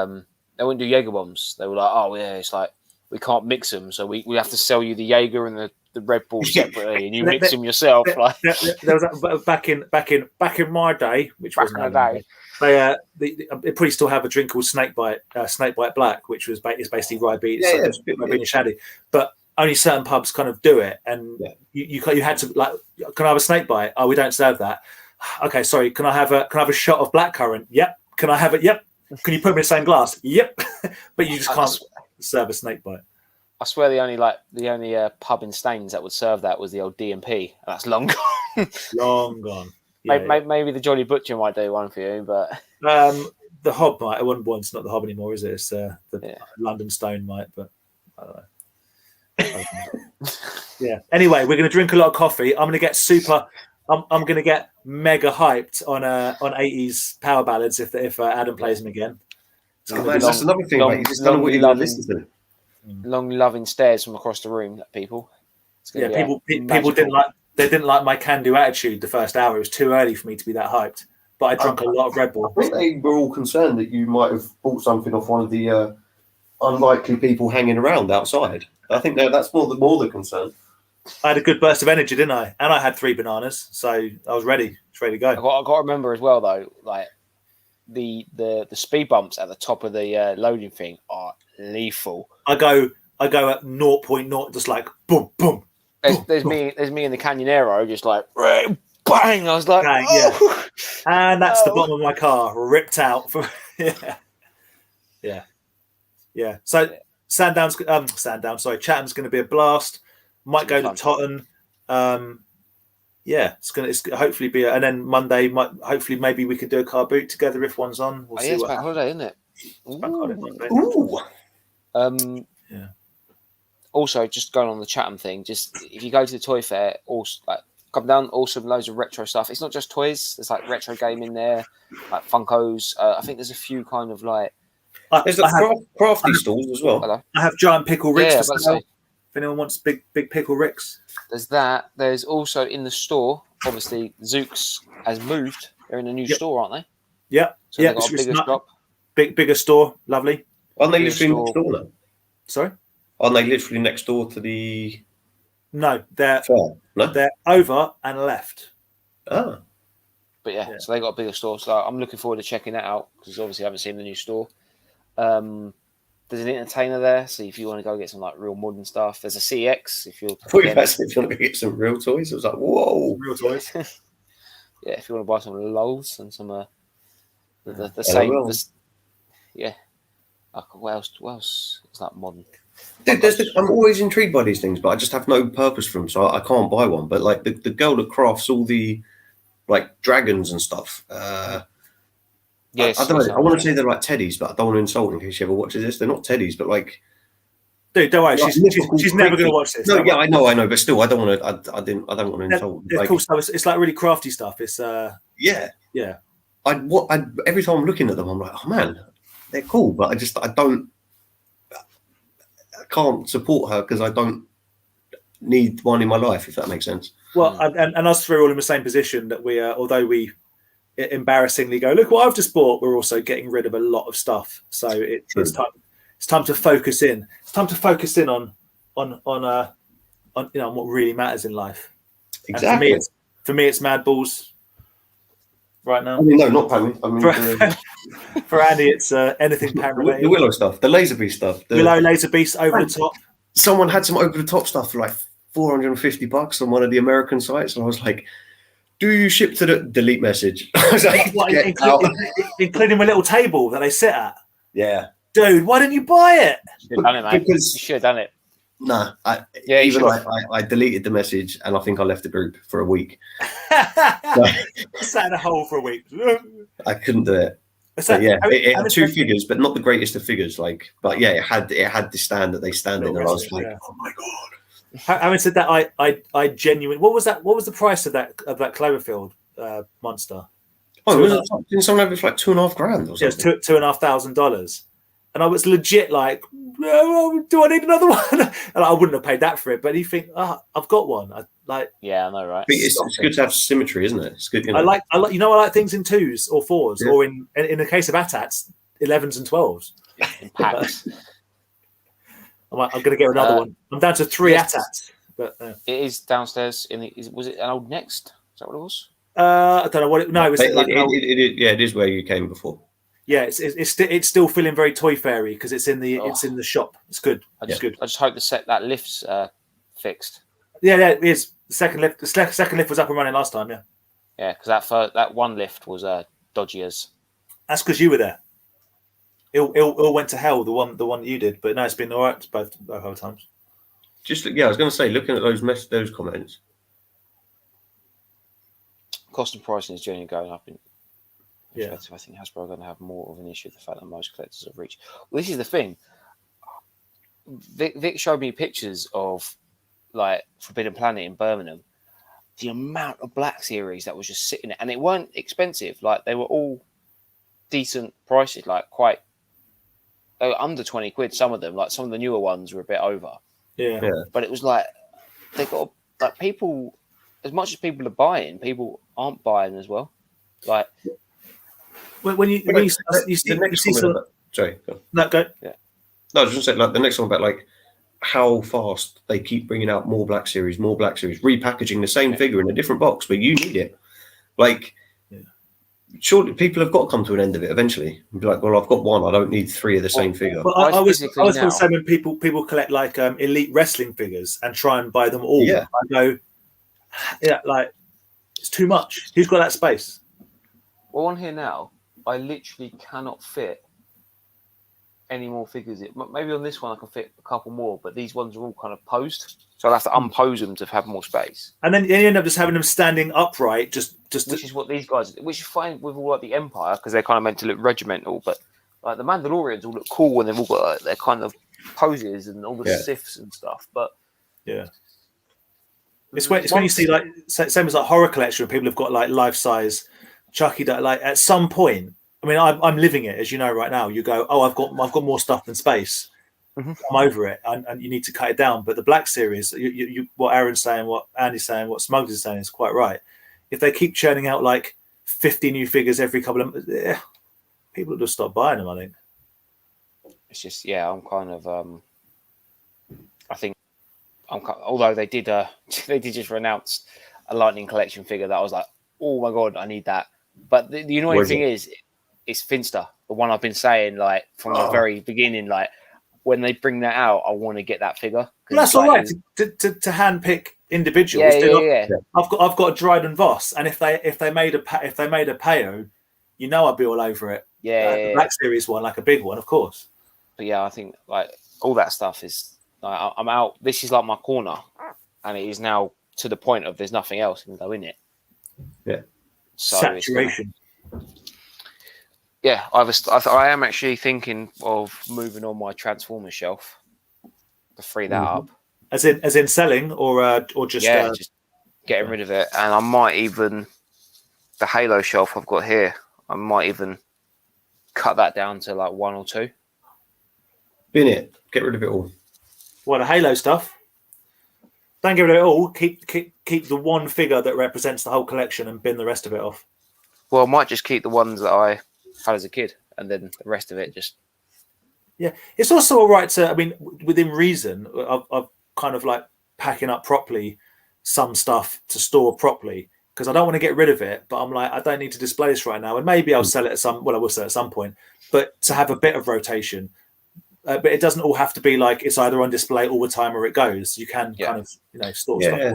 wouldn't do Jaeger bombs. They were like, oh yeah, it's like we can't mix them, so we have to sell you the Jaeger and the Red Bull separately, and you mix them yourself. Like
there was back in my day, which was
back in the
day. They probably still have a drink called Snakebite Black, which is basically rye beet, rye bean and shandy. But only certain pubs kind of do it, and you had to like, can I have a Snakebite? Oh, we don't serve that. Okay, sorry. Can I have a shot of blackcurrant? Yep. Can I have it? Yep. Can you put them in the same glass? Yep. But you just can't serve a snake bite.
I swear the only pub in Staines that would serve that was the old D&P. And that's long gone.
Long gone. Yeah,
maybe the Jolly Butcher might do one for you, but
the Hob might. It's not the Hob anymore, is it? It's the London Stone might, but I don't know. Yeah. Anyway, we're going to drink a lot of coffee. I'm going to get I'm going to get mega hyped on 80s power ballads if Adam plays them again.
That's another thing. Mate. You just don't know what you're going to listen to.
Long loving stares from across the room at people.
People didn't like my can-do attitude the first hour. It was too early for me to be that hyped. But I drank a lot of Red Bull.
I think they were all concerned that you might have bought something off one of the unlikely people hanging around outside. I think that's more the concern.
I had a good burst of energy, didn't I? And I had 3 bananas, so I was ready. It's ready to go.
I got to remember as well, though, like the speed bumps at the top of the loading thing are lethal.
I go at 0.0, just like boom, boom.
There's me in the Canyonero, just like bang. I was like,
bang, yeah. And that's the bottom of my car ripped out. Yeah. So Chatham's going to be a blast. Might go to Totten. It's going to hopefully be, and then Monday maybe we can do a car boot together if one's on. We'll see
it's bank holiday, isn't it?
It's bank holiday Monday.
Ooh.
Yeah.
Also, just going on the Chatham thing, just if you go to the Toy Fair, also come down, also loads of retro stuff. It's not just toys. There's like retro game in there, like Funkos. I think there's a few kind of like.
There's crafty stalls as well.
Hello. I have giant pickle ricks for sale. If anyone wants big pickle ricks.
There's that. There's also in the store, obviously, Zook's has moved. They're in a new store, aren't they?
Yeah.
So they've got a bigger shop.
Bigger store. Lovely.
Aren't they literally next door now?
Sorry?
Aren't they literally next door to the...
No, they're over and left.
Oh.
But yeah, so they got a bigger store. So I'm looking forward to checking that out because obviously I haven't seen the new store. There's an entertainer there, so if you want to go get some like real modern stuff, there's a CX. If you want
to get some real toys, it was like whoa,
real toys.
Yeah, if you want to buy some lows and some the same. What else is that modern?
Dude, I'm always intrigued by these things, but I just have no purpose for them, so I can't buy one. But like the girl that crafts all the like dragons and stuff.
Yes,
I don't know. I want to say they're like teddies, but I don't want to insult in case she ever watches this. They're not teddies, but like,
dude, don't worry. Like she's never going to watch this.
No, yeah, I know, but still, I don't want to. I don't want to insult.
Yeah, cool stuff. It's like really crafty stuff. It's
yeah. Every time I'm looking at them, I'm like, oh man, they're cool, but I can't support her because I don't need one in my life, if that makes sense.
Well, and us three are all in the same position that we are, although we embarrassingly go, look what I've just bought, we're also getting rid of a lot of stuff. So it's time to focus in. It's time to focus in on what really matters in life.
Exactly.
For me, it's Mad Balls right now.
I mean, no, not Pammy. I mean,
for Andy, it's anything Pam related.
The Willow stuff, the Laser Beast stuff.
Willow Laser Beast over the top.
Someone had some over the top stuff for like $450 on one of the American sites, and I was like, "Do you ship to the delete message?" I was like,
including my little table that they sit at.
Yeah,
dude, why didn't you buy it?
You should have done it, mate. Because you should have done it.
No, I deleted the message, and I think I left the group for a week.
Sat in a hole for a week.
I couldn't do it. It had two figures, but not the greatest of figures. But it had the stand that they stand in, and I was like, oh my god.
Having said that, I genuinely. What was that? What was the price of that Cloverfield monster?
Oh, didn't someone have it for like $2,500 or something?
Yeah, it was $2,500, and I was legit like, do I need another one? And I wouldn't have paid that for it. But you think, I've got one.
Yeah, I know, right?
It's good to have symmetry, isn't it? It's good. You know?
I like things in 2s or 4s, or in the case of ATATs, 11s and 12s.
In packs.
I'm going to get another one. I'm down to 3 ATATs. But
it is downstairs. Was it an old Next? Is that what it was?
I don't know what it. No,
it is where you came before.
Yeah, it's still feeling very Toy Fairy because it's in the shop. It's good. It's good.
I just hope that lift's fixed.
Yeah, it is. The second lift was up and running last time. Yeah.
Yeah, because that one lift was dodgy as.
That's because you were there. It went to hell. The one that you did, but no, it's been all right both other times.
Just I was going to say, looking at those comments,
Cost and pricing is generally going up in.
Yeah.
I think Hasbro are going to have more of an issue with the fact that most collectors have reached. Well, this is the thing. Vic showed me pictures of like Forbidden Planet in Birmingham. The amount of Black Series that was just sitting there, and it weren't expensive. Like they were all decent prices, like they were under 20 quid. Some of them, like some of the newer ones, were a bit over.
Yeah.
But it was like they got like people. As much as people are buying, people aren't buying as well. Like
when you see some.
Sorry, go on.
No, go.
Yeah.
No, I was just saying, like the next one about like how fast they keep bringing out more Black Series, repackaging the same figure in a different box, but you need it. Like, surely people have got to come to an end of it eventually. And be like, well, I've got one, I don't need 3 of the same figure.
But I was going to say when people collect like elite wrestling figures and try and buy them all.
Yeah.
I go, like it's too much. Who's got that space?
Well, on here now, I literally cannot fit any more figures. Maybe on this one I can fit a couple more, but these ones are all kind of posed, so I'll have to unpose them to have more space.
And then you end up just having them standing upright, just
which is what these guys, which is fine with all like the Empire because they're kind of meant to look regimental, but like the Mandalorians all look cool and they've all got like, their kind of poses and all the Siths and stuff. But
it's when you see like same as like horror collection, people have got like life size Chucky. Like at some point, I mean, I'm living it, as you know, right now. You go, oh, I've got more stuff than space. I'm over it, and you need to cut it down. But the Black Series, what Aaron's saying, what Andy's saying, what Smugs is saying is quite right. If they keep churning out like 50 new figures every couple of months, people will just stop buying them. I think
it's just I'm kind of I think although they did just announce a Lightning Collection figure that I was like, oh my god, I need that. But the annoying thing is, it's Finster, the one I've been saying like from the very beginning. Like when they bring that out, I want to get that figure.
Well, that's all right to hand pick individuals. I've got a Dryden Voss, and if they made a Peo, you know I'd be all over it. The Black Series one, like a big one, of course.
But I think like all that stuff is like, I'm out. This is like my corner, and it is now to the point of there's nothing else can go in it.
Yeah,
so
saturation.
I am actually thinking of moving on my Transformers shelf to free that up.
As in selling or just
just getting rid of it, and I might even the Halo shelf I've got here. I might even cut that down to like 1 or 2.
Bin it. Get rid of it all.
What, the Halo stuff? Don't get rid of it all. Keep the one figure that represents the whole collection and bin the rest of it off.
Well, I might just keep the ones that I had as a kid, and then the rest of it just.
Yeah, it's also all right to. I mean, within reason, I've kind of like packing up properly some stuff to store properly because I don't want to get rid of it. But I'm like, I don't need to display this right now, and maybe I'll sell it at some. Well, I will sell it at some point, but to have a bit of rotation. But it doesn't all have to be like it's either on display all the time or it goes. You can kind of store stuff away.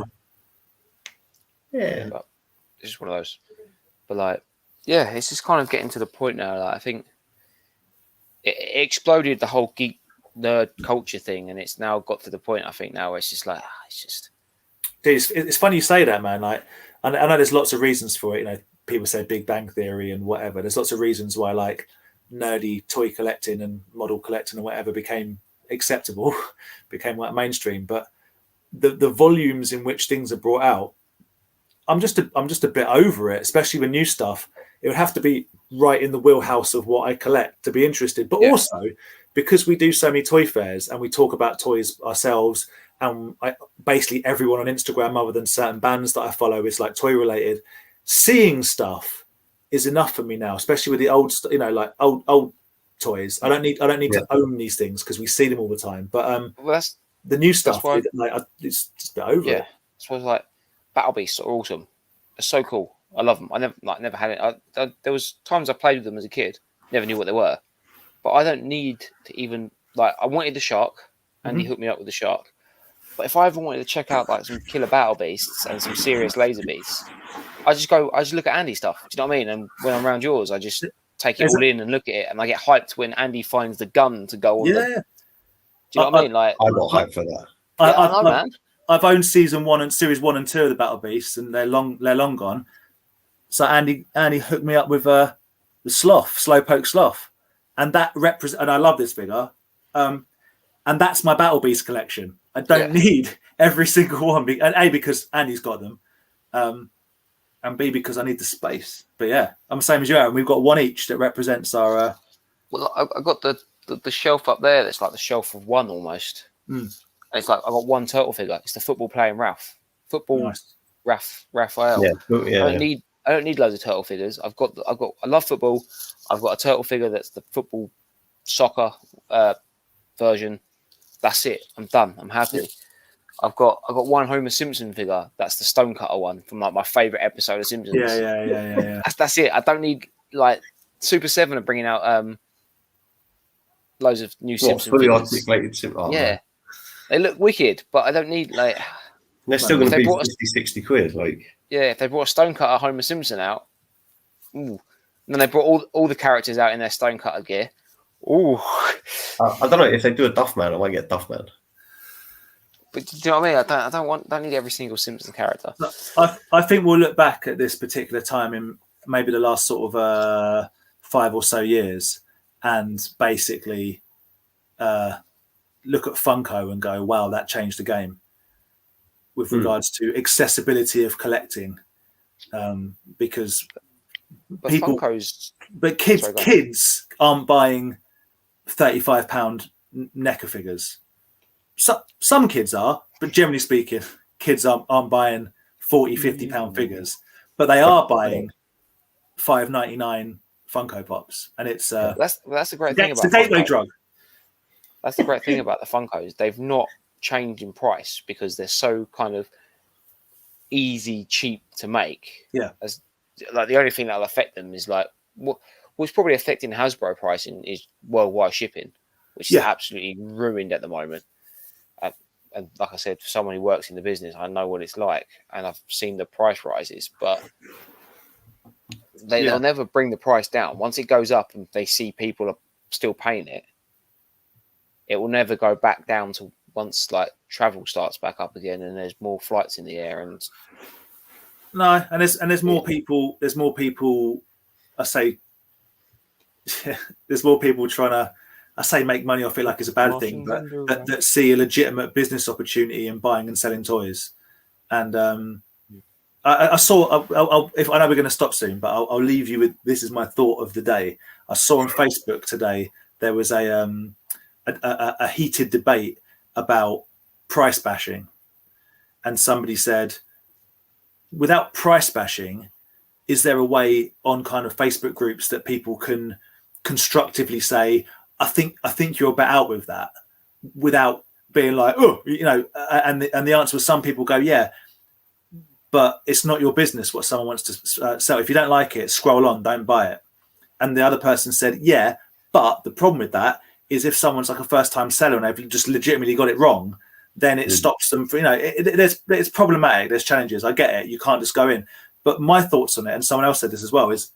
But it's just one of those. But like, it's just kind of getting to the point now. Like, I think it exploded the whole geek nerd culture thing, and it's now got to the point. I think now where it's just like
it's funny you say that, man. Like, I know there's lots of reasons for it. You know, people say Big Bang Theory and whatever. There's lots of reasons why like nerdy toy collecting and model collecting and whatever became acceptable, became like mainstream. But the volumes in which things are brought out, I'm just a bit over it, especially with new stuff. It would have to be right in the wheelhouse of what I collect to be interested. But also because we do so many toy fairs and we talk about toys ourselves, and basically everyone on Instagram, other than certain bands that I follow, is like toy related. Seeing stuff is enough for me now, especially with the old, like old toys. I don't need to own these things because we see them all the time. But
that's
the new stuff. It's just a bit over it.
So like Battle Beasts are awesome. They're so cool. I love them. I never had it. There was times I played with them as a kid. Never knew what they were. But I don't need to even like. I wanted the Shark, and he hooked me up with the Shark. But if I ever wanted to check out like some killer Battle Beasts and some serious laser beasts, I just look at Andy's stuff. Do you know what I mean? And when I'm around yours, I just take it all in and look at it, and I get hyped when Andy finds the gun to go on.
Yeah.
Do you know what I mean? Like,
I'm not hyped for that.
I know, man.
I've owned series 1 and 2 of the Battle Beasts, and they're long gone. So Andy hooked me up with the Slowpoke Sloth, and that represent. And I love this figure, and that's my Battle Beast collection. I don't need every single one, and A, because Andy's got them, and B, because I need the space. But yeah, I'm the same as you, Aaron. We've got one each that represents our.
Well, I got the shelf up there. That's like the shelf of one almost. And it's like I got one turtle figure. It's the football playing Ralph. Football nice. Raphael. I don't need loads of turtle figures. I love football. I've got a turtle figure that's the football soccer version. That's it. I'm done. I'm happy. I've got one Homer Simpson figure. That's the Stonecutter one from like my favorite episode of Simpsons.
Yeah.
That's it. I don't need like Super 7 are bringing out loads of new Simpson
fully
figures.
articulated Simpson.
Yeah. They look wicked, but I don't need like.
They're still going to be 50, 60 quid. Like,
yeah, if they brought a Stonecutter Homer Simpson out, and then they brought all the characters out in their Stonecutter gear. Ooh,
I don't know if they do a Duffman, I might get Duffman.
But do you know what I mean? I don't need every single Simpson character.
I think we'll look back at this particular time in maybe the last sort of 5 or so years, and basically look at Funko and go, wow, that changed the game with regards to accessibility of collecting. Because kids aren't buying £35 NECA figures. Some kids are, but generally speaking, kids aren't buying £40-50 figures, but they are buying $5.99 Funko Pops, and it's
that's a great thing about
the gateway drug.
That's the great thing about the Funkos. They've not changed in price because they're so kind of easy, cheap to make.
Yeah.
As like the only thing that'll affect them is like what's probably affecting Hasbro pricing is worldwide shipping, which is absolutely ruined at the moment. And like I said, for someone who works in the business, I know what it's like, and I've seen the price rises, but they'll never bring the price down. Once it goes up and they see people are still paying it, it will never go back down to once like travel starts back up again and there's more flights in the air and
there's more people. There's more people. I say there's more people trying to. I say make money off it like it's a bad thing, but that see a legitimate business opportunity in buying and selling toys. And I saw. If I know we're going to stop soon, but I'll leave you with this is my thought of the day. I saw on Facebook today there was a heated debate about price bashing, and somebody said, without price bashing, is there a way on kind of Facebook groups that people can constructively say, I think you're a bit out with that, without being like, oh, and the answer was some people go, yeah, but it's not your business what someone wants to sell. If you don't like it, scroll on, don't buy it. And the other person said, yeah, but the problem with that is if someone's like a first-time seller and they've just legitimately got it wrong, then it stops them from, it's problematic. There's challenges. I get it. You can't just go in. But my thoughts on it, and someone else said this as well, is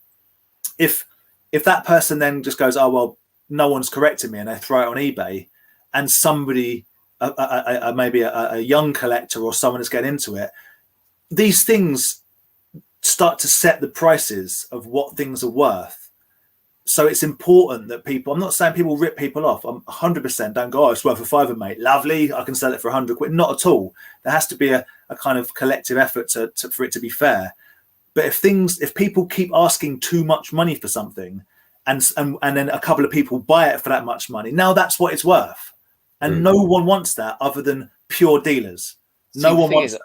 if that person then just goes, oh, well, no one's correcting me, and they throw it on eBay, and somebody, maybe a young collector or someone is getting into it, these things start to set the prices of what things are worth. So it's important that people, I'm not saying people rip people off. I'm 100% don't go, oh, it's worth a £5, mate. Lovely. I can sell it for £100. Not at all. There has to be a kind of collective effort for it to be fair. But if people keep asking too much money for something and then a couple of people buy it for that much money, now that's what it's worth. And no one wants that other than pure dealers. No one wants that.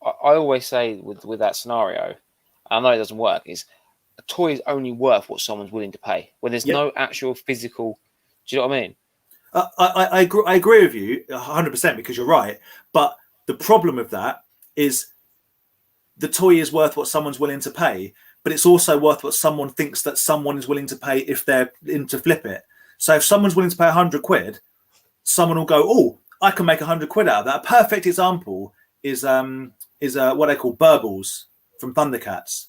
I always say with that scenario, I know it doesn't work, is a toy is only worth what someone's willing to pay. When there's no actual physical, do you know what I mean?
I agree with you 100% because you're right. But the problem with that is the toy is worth what someone's willing to pay, but it's also worth what someone thinks that someone is willing to pay if they're in to flip it. So if someone's willing to pay £100, someone will go, oh, I can make £100 out of that. A perfect example is what they call burbles from Thundercats.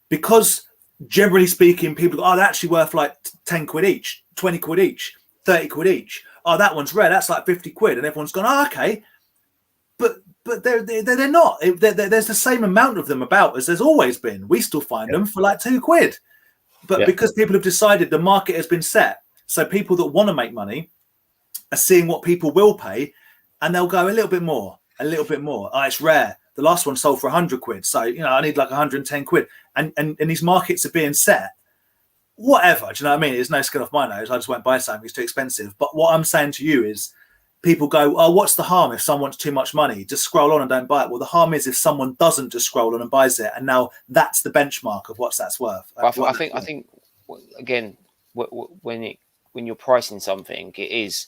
Because generally speaking, people go, oh, they're actually worth like 10 quid each, 20 quid each, 30 quid each. Oh, that one's rare. That's like 50 quid. And everyone's gone, oh, okay. But they're not. There's the same amount of them about as there's always been. We still find them for like 2 quid. But because people have decided the market has been set, so people that want to make money are seeing what people will pay, and they'll go a little bit more, a little bit more. Oh, it's rare. The last one sold for 100 quid. So, you know, I need like 110 quid. And these markets are being set. Whatever. Do you know what I mean? There's no skin off my nose. I just won't buy something. It's too expensive. But what I'm saying to you is people go, oh, what's the harm if someone wants too much money? Just scroll on and don't buy it. Well, the harm is if someone doesn't just scroll on and buys it. And now that's the benchmark of what's that's worth.
I think again, when you're pricing something, it is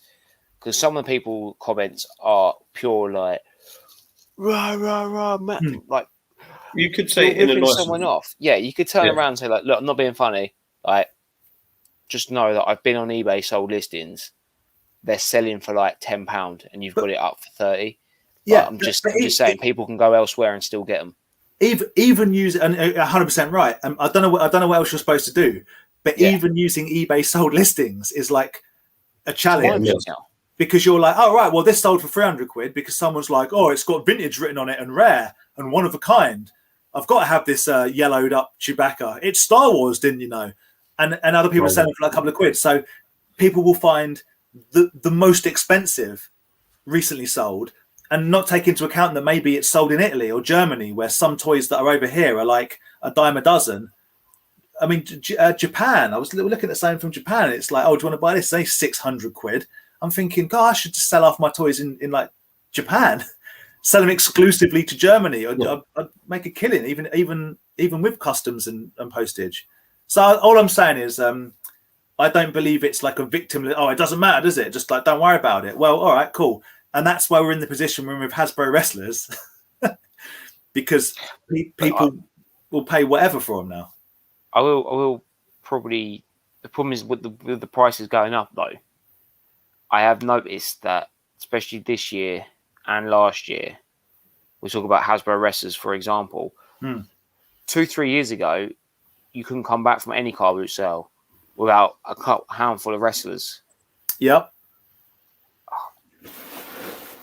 because some of the people comments are pure like, rah, man. Like,
you could say in a nice
someone off. Yeah, you could turn around and say like, look, I'm not being funny. Like, just know that I've been on eBay sold listings. They're selling for like £10, and you've got it up for 30. Yeah, I'm just saying people can go elsewhere and still get them.
Even use and 100% right. I don't know what else you're supposed to do, but even using eBay sold listings is like a challenge because you're like, oh right, well this sold for 300 quid because someone's like, oh, it's got vintage written on it and rare and one of a kind. I've got to have this yellowed up Chewbacca. It's Star Wars, didn't you know? And other people are selling for like a couple of quid. So people will find the most expensive recently sold and not take into account that maybe it's sold in Italy or Germany, where some toys that are over here are like a dime a dozen. I mean, Japan, I was looking at something from Japan. It's like, oh, do you want to buy this? It's only 600 quid. I'm thinking, gosh, I should just sell off my toys in like Japan, sell them exclusively to Germany. I'd make a killing, even with customs and postage. So all I'm saying is, I don't believe it's like a victim. Oh, it doesn't matter, does it? Just like, don't worry about it. Well, all right, cool. And that's why we're in the position we're in with Hasbro wrestlers, because people will pay whatever for them now.
I will probably. The problem is with the prices going up, though. I have noticed that, especially this year and last year, we talk about Hasbro wrestlers, for example. 2-3 years ago, you couldn't come back from any car boot sale without a handful of wrestlers.
Yep.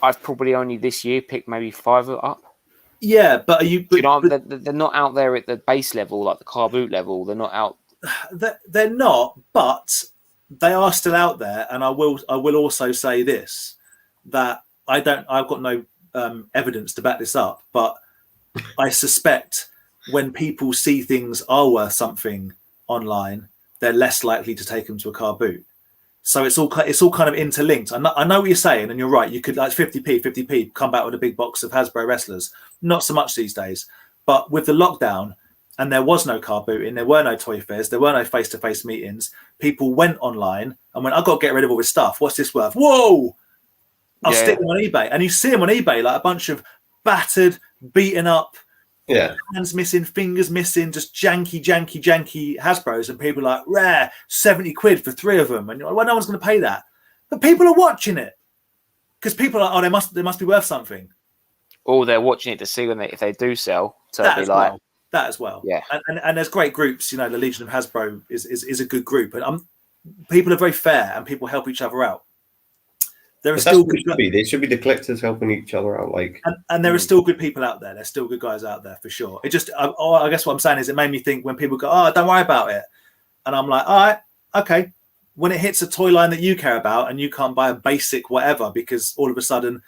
I've probably only this year picked maybe 5 up.
Yeah, but are you? But,
you know, they're not out there at the base level, like the car boot level. They're not out.
They're not, but they are still out there. And I will also say this: that I've got no evidence to back this up, but I suspect when people see things are worth something online, they're less likely to take them to a car boot. So it's all kind of interlinked. I know what you're saying, and you're right. You could like 50p, come back with a big box of Hasbro wrestlers. Not so much these days. But with the lockdown, and there was no car booting, there were no toy fairs, there were no face-to-face meetings. People went online and went, I've got to get rid of all this stuff. What's this worth? Whoa! I'll stick them on eBay. And you see them on eBay, like a bunch of battered, beaten up, hands missing, fingers missing, just janky Hasbros, and people are like, rare, 70 quid for 3 of them. And you're like, well, no one's going to pay that. But people are watching it because people are, oh, they must be worth something.
Or they're watching it to see if they do sell. So that
as well.
Yeah.
And there's great groups. You know, the Legion of Hasbro is a good group, and people are very fair and people help each other out. There are still good.
They should be the collectors helping each other out, like.
And there are still good people out there. There's still good guys out there for sure. It just, I guess what I'm saying is, it made me think when people go, "Oh, don't worry about it," and I'm like, "All right, okay." When it hits a toy line that you care about, and you can't buy a basic whatever because all of a sudden,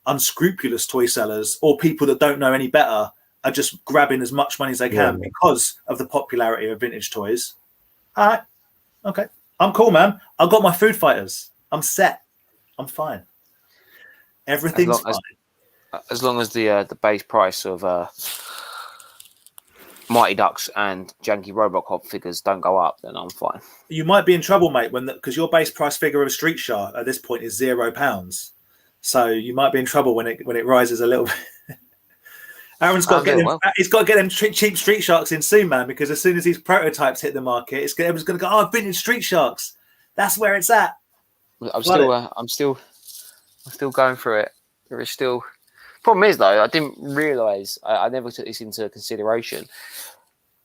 unscrupulous toy sellers or people that don't know any better are just grabbing as much money as they can because of the popularity of vintage toys. All right, okay, I'm cool, man. I've got my food fighters. I'm set. I'm fine. Everything's fine.
As long as the base price of Mighty Ducks and Janky Robocop figures don't go up, then I'm fine.
You might be in trouble, mate, because your base price figure of Street Shark at this point is £0. So you might be in trouble when it rises a little bit. Aaron's got he's got to get them cheap Street Sharks in soon, man, because as soon as these prototypes hit the market, everyone's going to go, oh, vintage Street Sharks. That's where it's at.
I'm still going through it. There is still problem is though, I didn't realise, I never took this into consideration.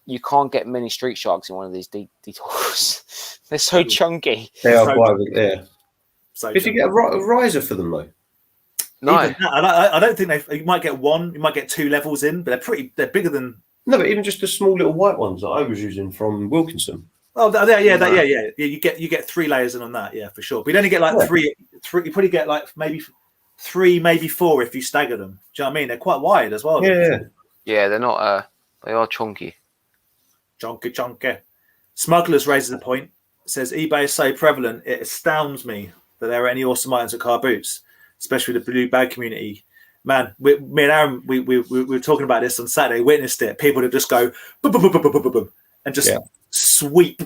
you can't get many street sharks in one of these detours. They're so chunky.
They are
So-
quite, yeah.
So
Did you get a riser for them though?
No,
Even that, I don't think you might get one, you might get 2 levels in, but they're bigger than.
No, but even just the small little white ones that I was using from Wilkinson.
Oh, yeah. You get 3 layers in on that, yeah, for sure. But you'd only get like three. You probably get like maybe 3, maybe 4 if you stagger them. Do you know what I mean? They're quite wide as well.
yeah, they're not. They are chunky.
Chunky. Smugglers raises a point. Says eBay is so prevalent, it astounds me that there are any awesome items at car boots, especially the blue bag community. Man, me and Aaron, we were talking about this on Saturday. Witnessed it. People would just go boom, boom, boom, boom, boom, boom, boom, and just sweep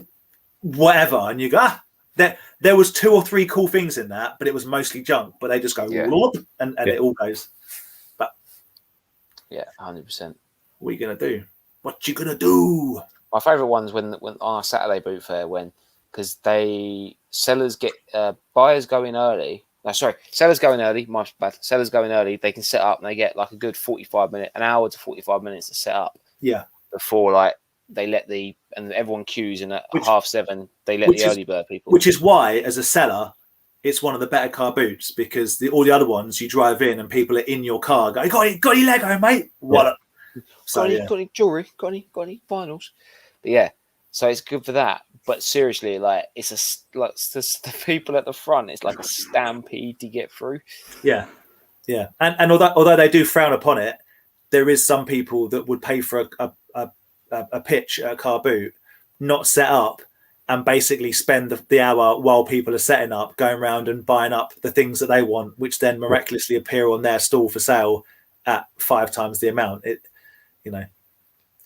whatever, and you go. There was 2 or 3 cool things in that, but it was mostly junk. But they just go whoop, and it all goes. But
100%.
what are you gonna do? What you gonna do?
My favourite ones when on our Saturday boot fair because sellers get buyers go in early. No, sorry, sellers go in early. My bad. Sellers go in early. They can set up and they get like a good an hour to 45 minutes to set up.
Yeah.
Before like they let and everyone queues and at 7:30 they let the early bird people.
Which is why, as a seller, it's one of the better car boots because all the other ones you drive in and people are in your car go, got any Lego, mate? What?
Yeah.
So,
got any jewelry? Got any vinyls? But yeah, so it's good for that. But seriously, like it's the people at the front. It's like a stampede to get through.
Yeah. And although they do frown upon it, there is some people that would pay for a pitch at a car boot, not set up, and basically spend the hour while people are setting up, going around and buying up the things that they want, which then miraculously appear on their stall for sale at 5 times the amount.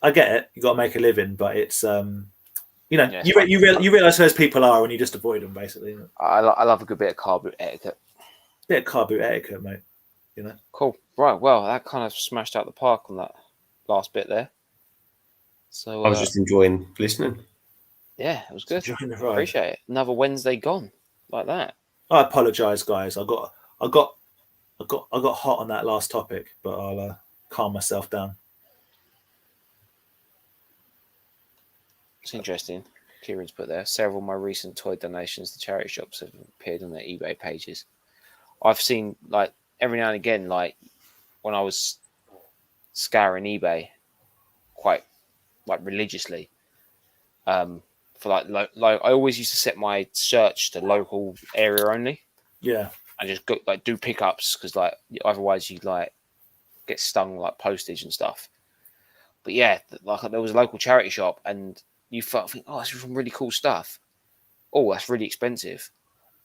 I get it. You got to make a living, but it's you realize who those people are and you just avoid them basically.
I love a good bit of car boot etiquette.
Bit of car boot etiquette, mate.
Cool. Right. Well, that kind of smashed out the park on that last bit there. So
I was just enjoying listening.
Yeah, it was good. Appreciate it. Another Wednesday gone like that.
I apologise, guys. I got hot on that last topic, but I'll calm myself down.
It's interesting. Kieran's put there. Several of my recent toy donations to charity shops have appeared on their eBay pages. I've seen like every now and again, like when I was scouring eBay quite like religiously, for like I always used to set my search to local area only.
Yeah.
I just go like do pickups because like otherwise you like get stung like postage and stuff. But yeah, like there was a local charity shop and you think, oh, that's some really cool stuff. Oh, that's really expensive.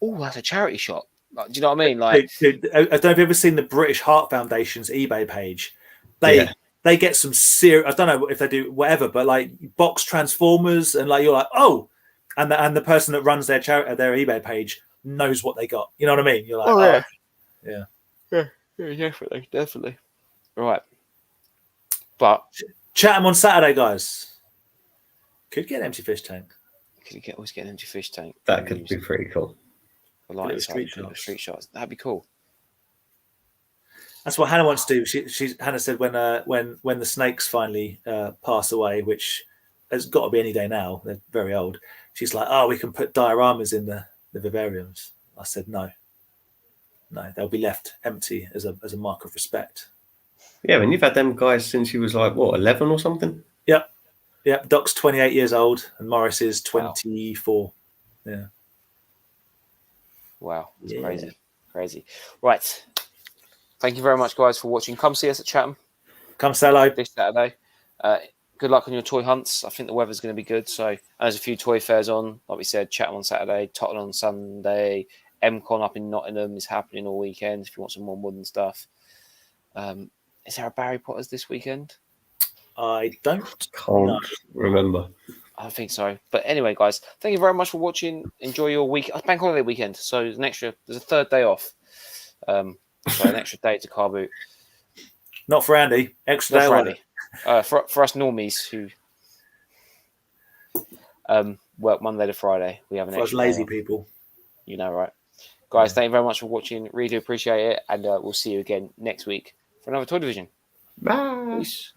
Oh, that's a charity shop. Like, do you know what I mean? Like,
dude, I don't know if you've ever seen the British Heart Foundation's eBay page. They get some serious. I don't know if they do whatever, but like box transformers and like you're like, oh, and the person that runs their eBay page knows what they got. You know what I mean? You're like,
yeah, definitely. Right, but
Chatham on Saturday, guys. Could get an empty fish tank.
Always get an empty fish tank.
That could be pretty cool.
Like street shots. That'd be cool.
That's what Hannah wants to do. Hannah said when the snakes finally pass away, which has got to be any day now. They're very old. She's like, oh, we can put dioramas in the vivariums. I said no, they'll be left empty as a mark of respect.
Yeah, when you've had them guys since he was like what 11 or something.
Yep. Doc's 28 years old and Morris is 24. Yeah.
Wow, it's crazy. Right. Thank you very much, guys, for watching. Come see us at Chatham.
Come say hello
this Saturday. Good luck on your toy hunts. I think the weather's going to be good. So there's a few toy fairs on. Like we said, Chatham on Saturday, Tottenham on Sunday. MCon up in Nottingham is happening all weekend if you want some more modern stuff. Is there a Barry Potters this weekend?
I can't
remember.
I think so. But anyway, guys, thank you very much for watching. Enjoy your week. Bank holiday weekend. So there's a third day off. So an extra day to car boot.
Not for Andy. Extra day
for Andy. For us normies who work Monday to Friday, we have an extra
for us lazy
day
people.
You know, right? Guys, thank you very much for watching. Really do appreciate it. And we'll see you again next week for another Toy Division.
Bye.
Peace.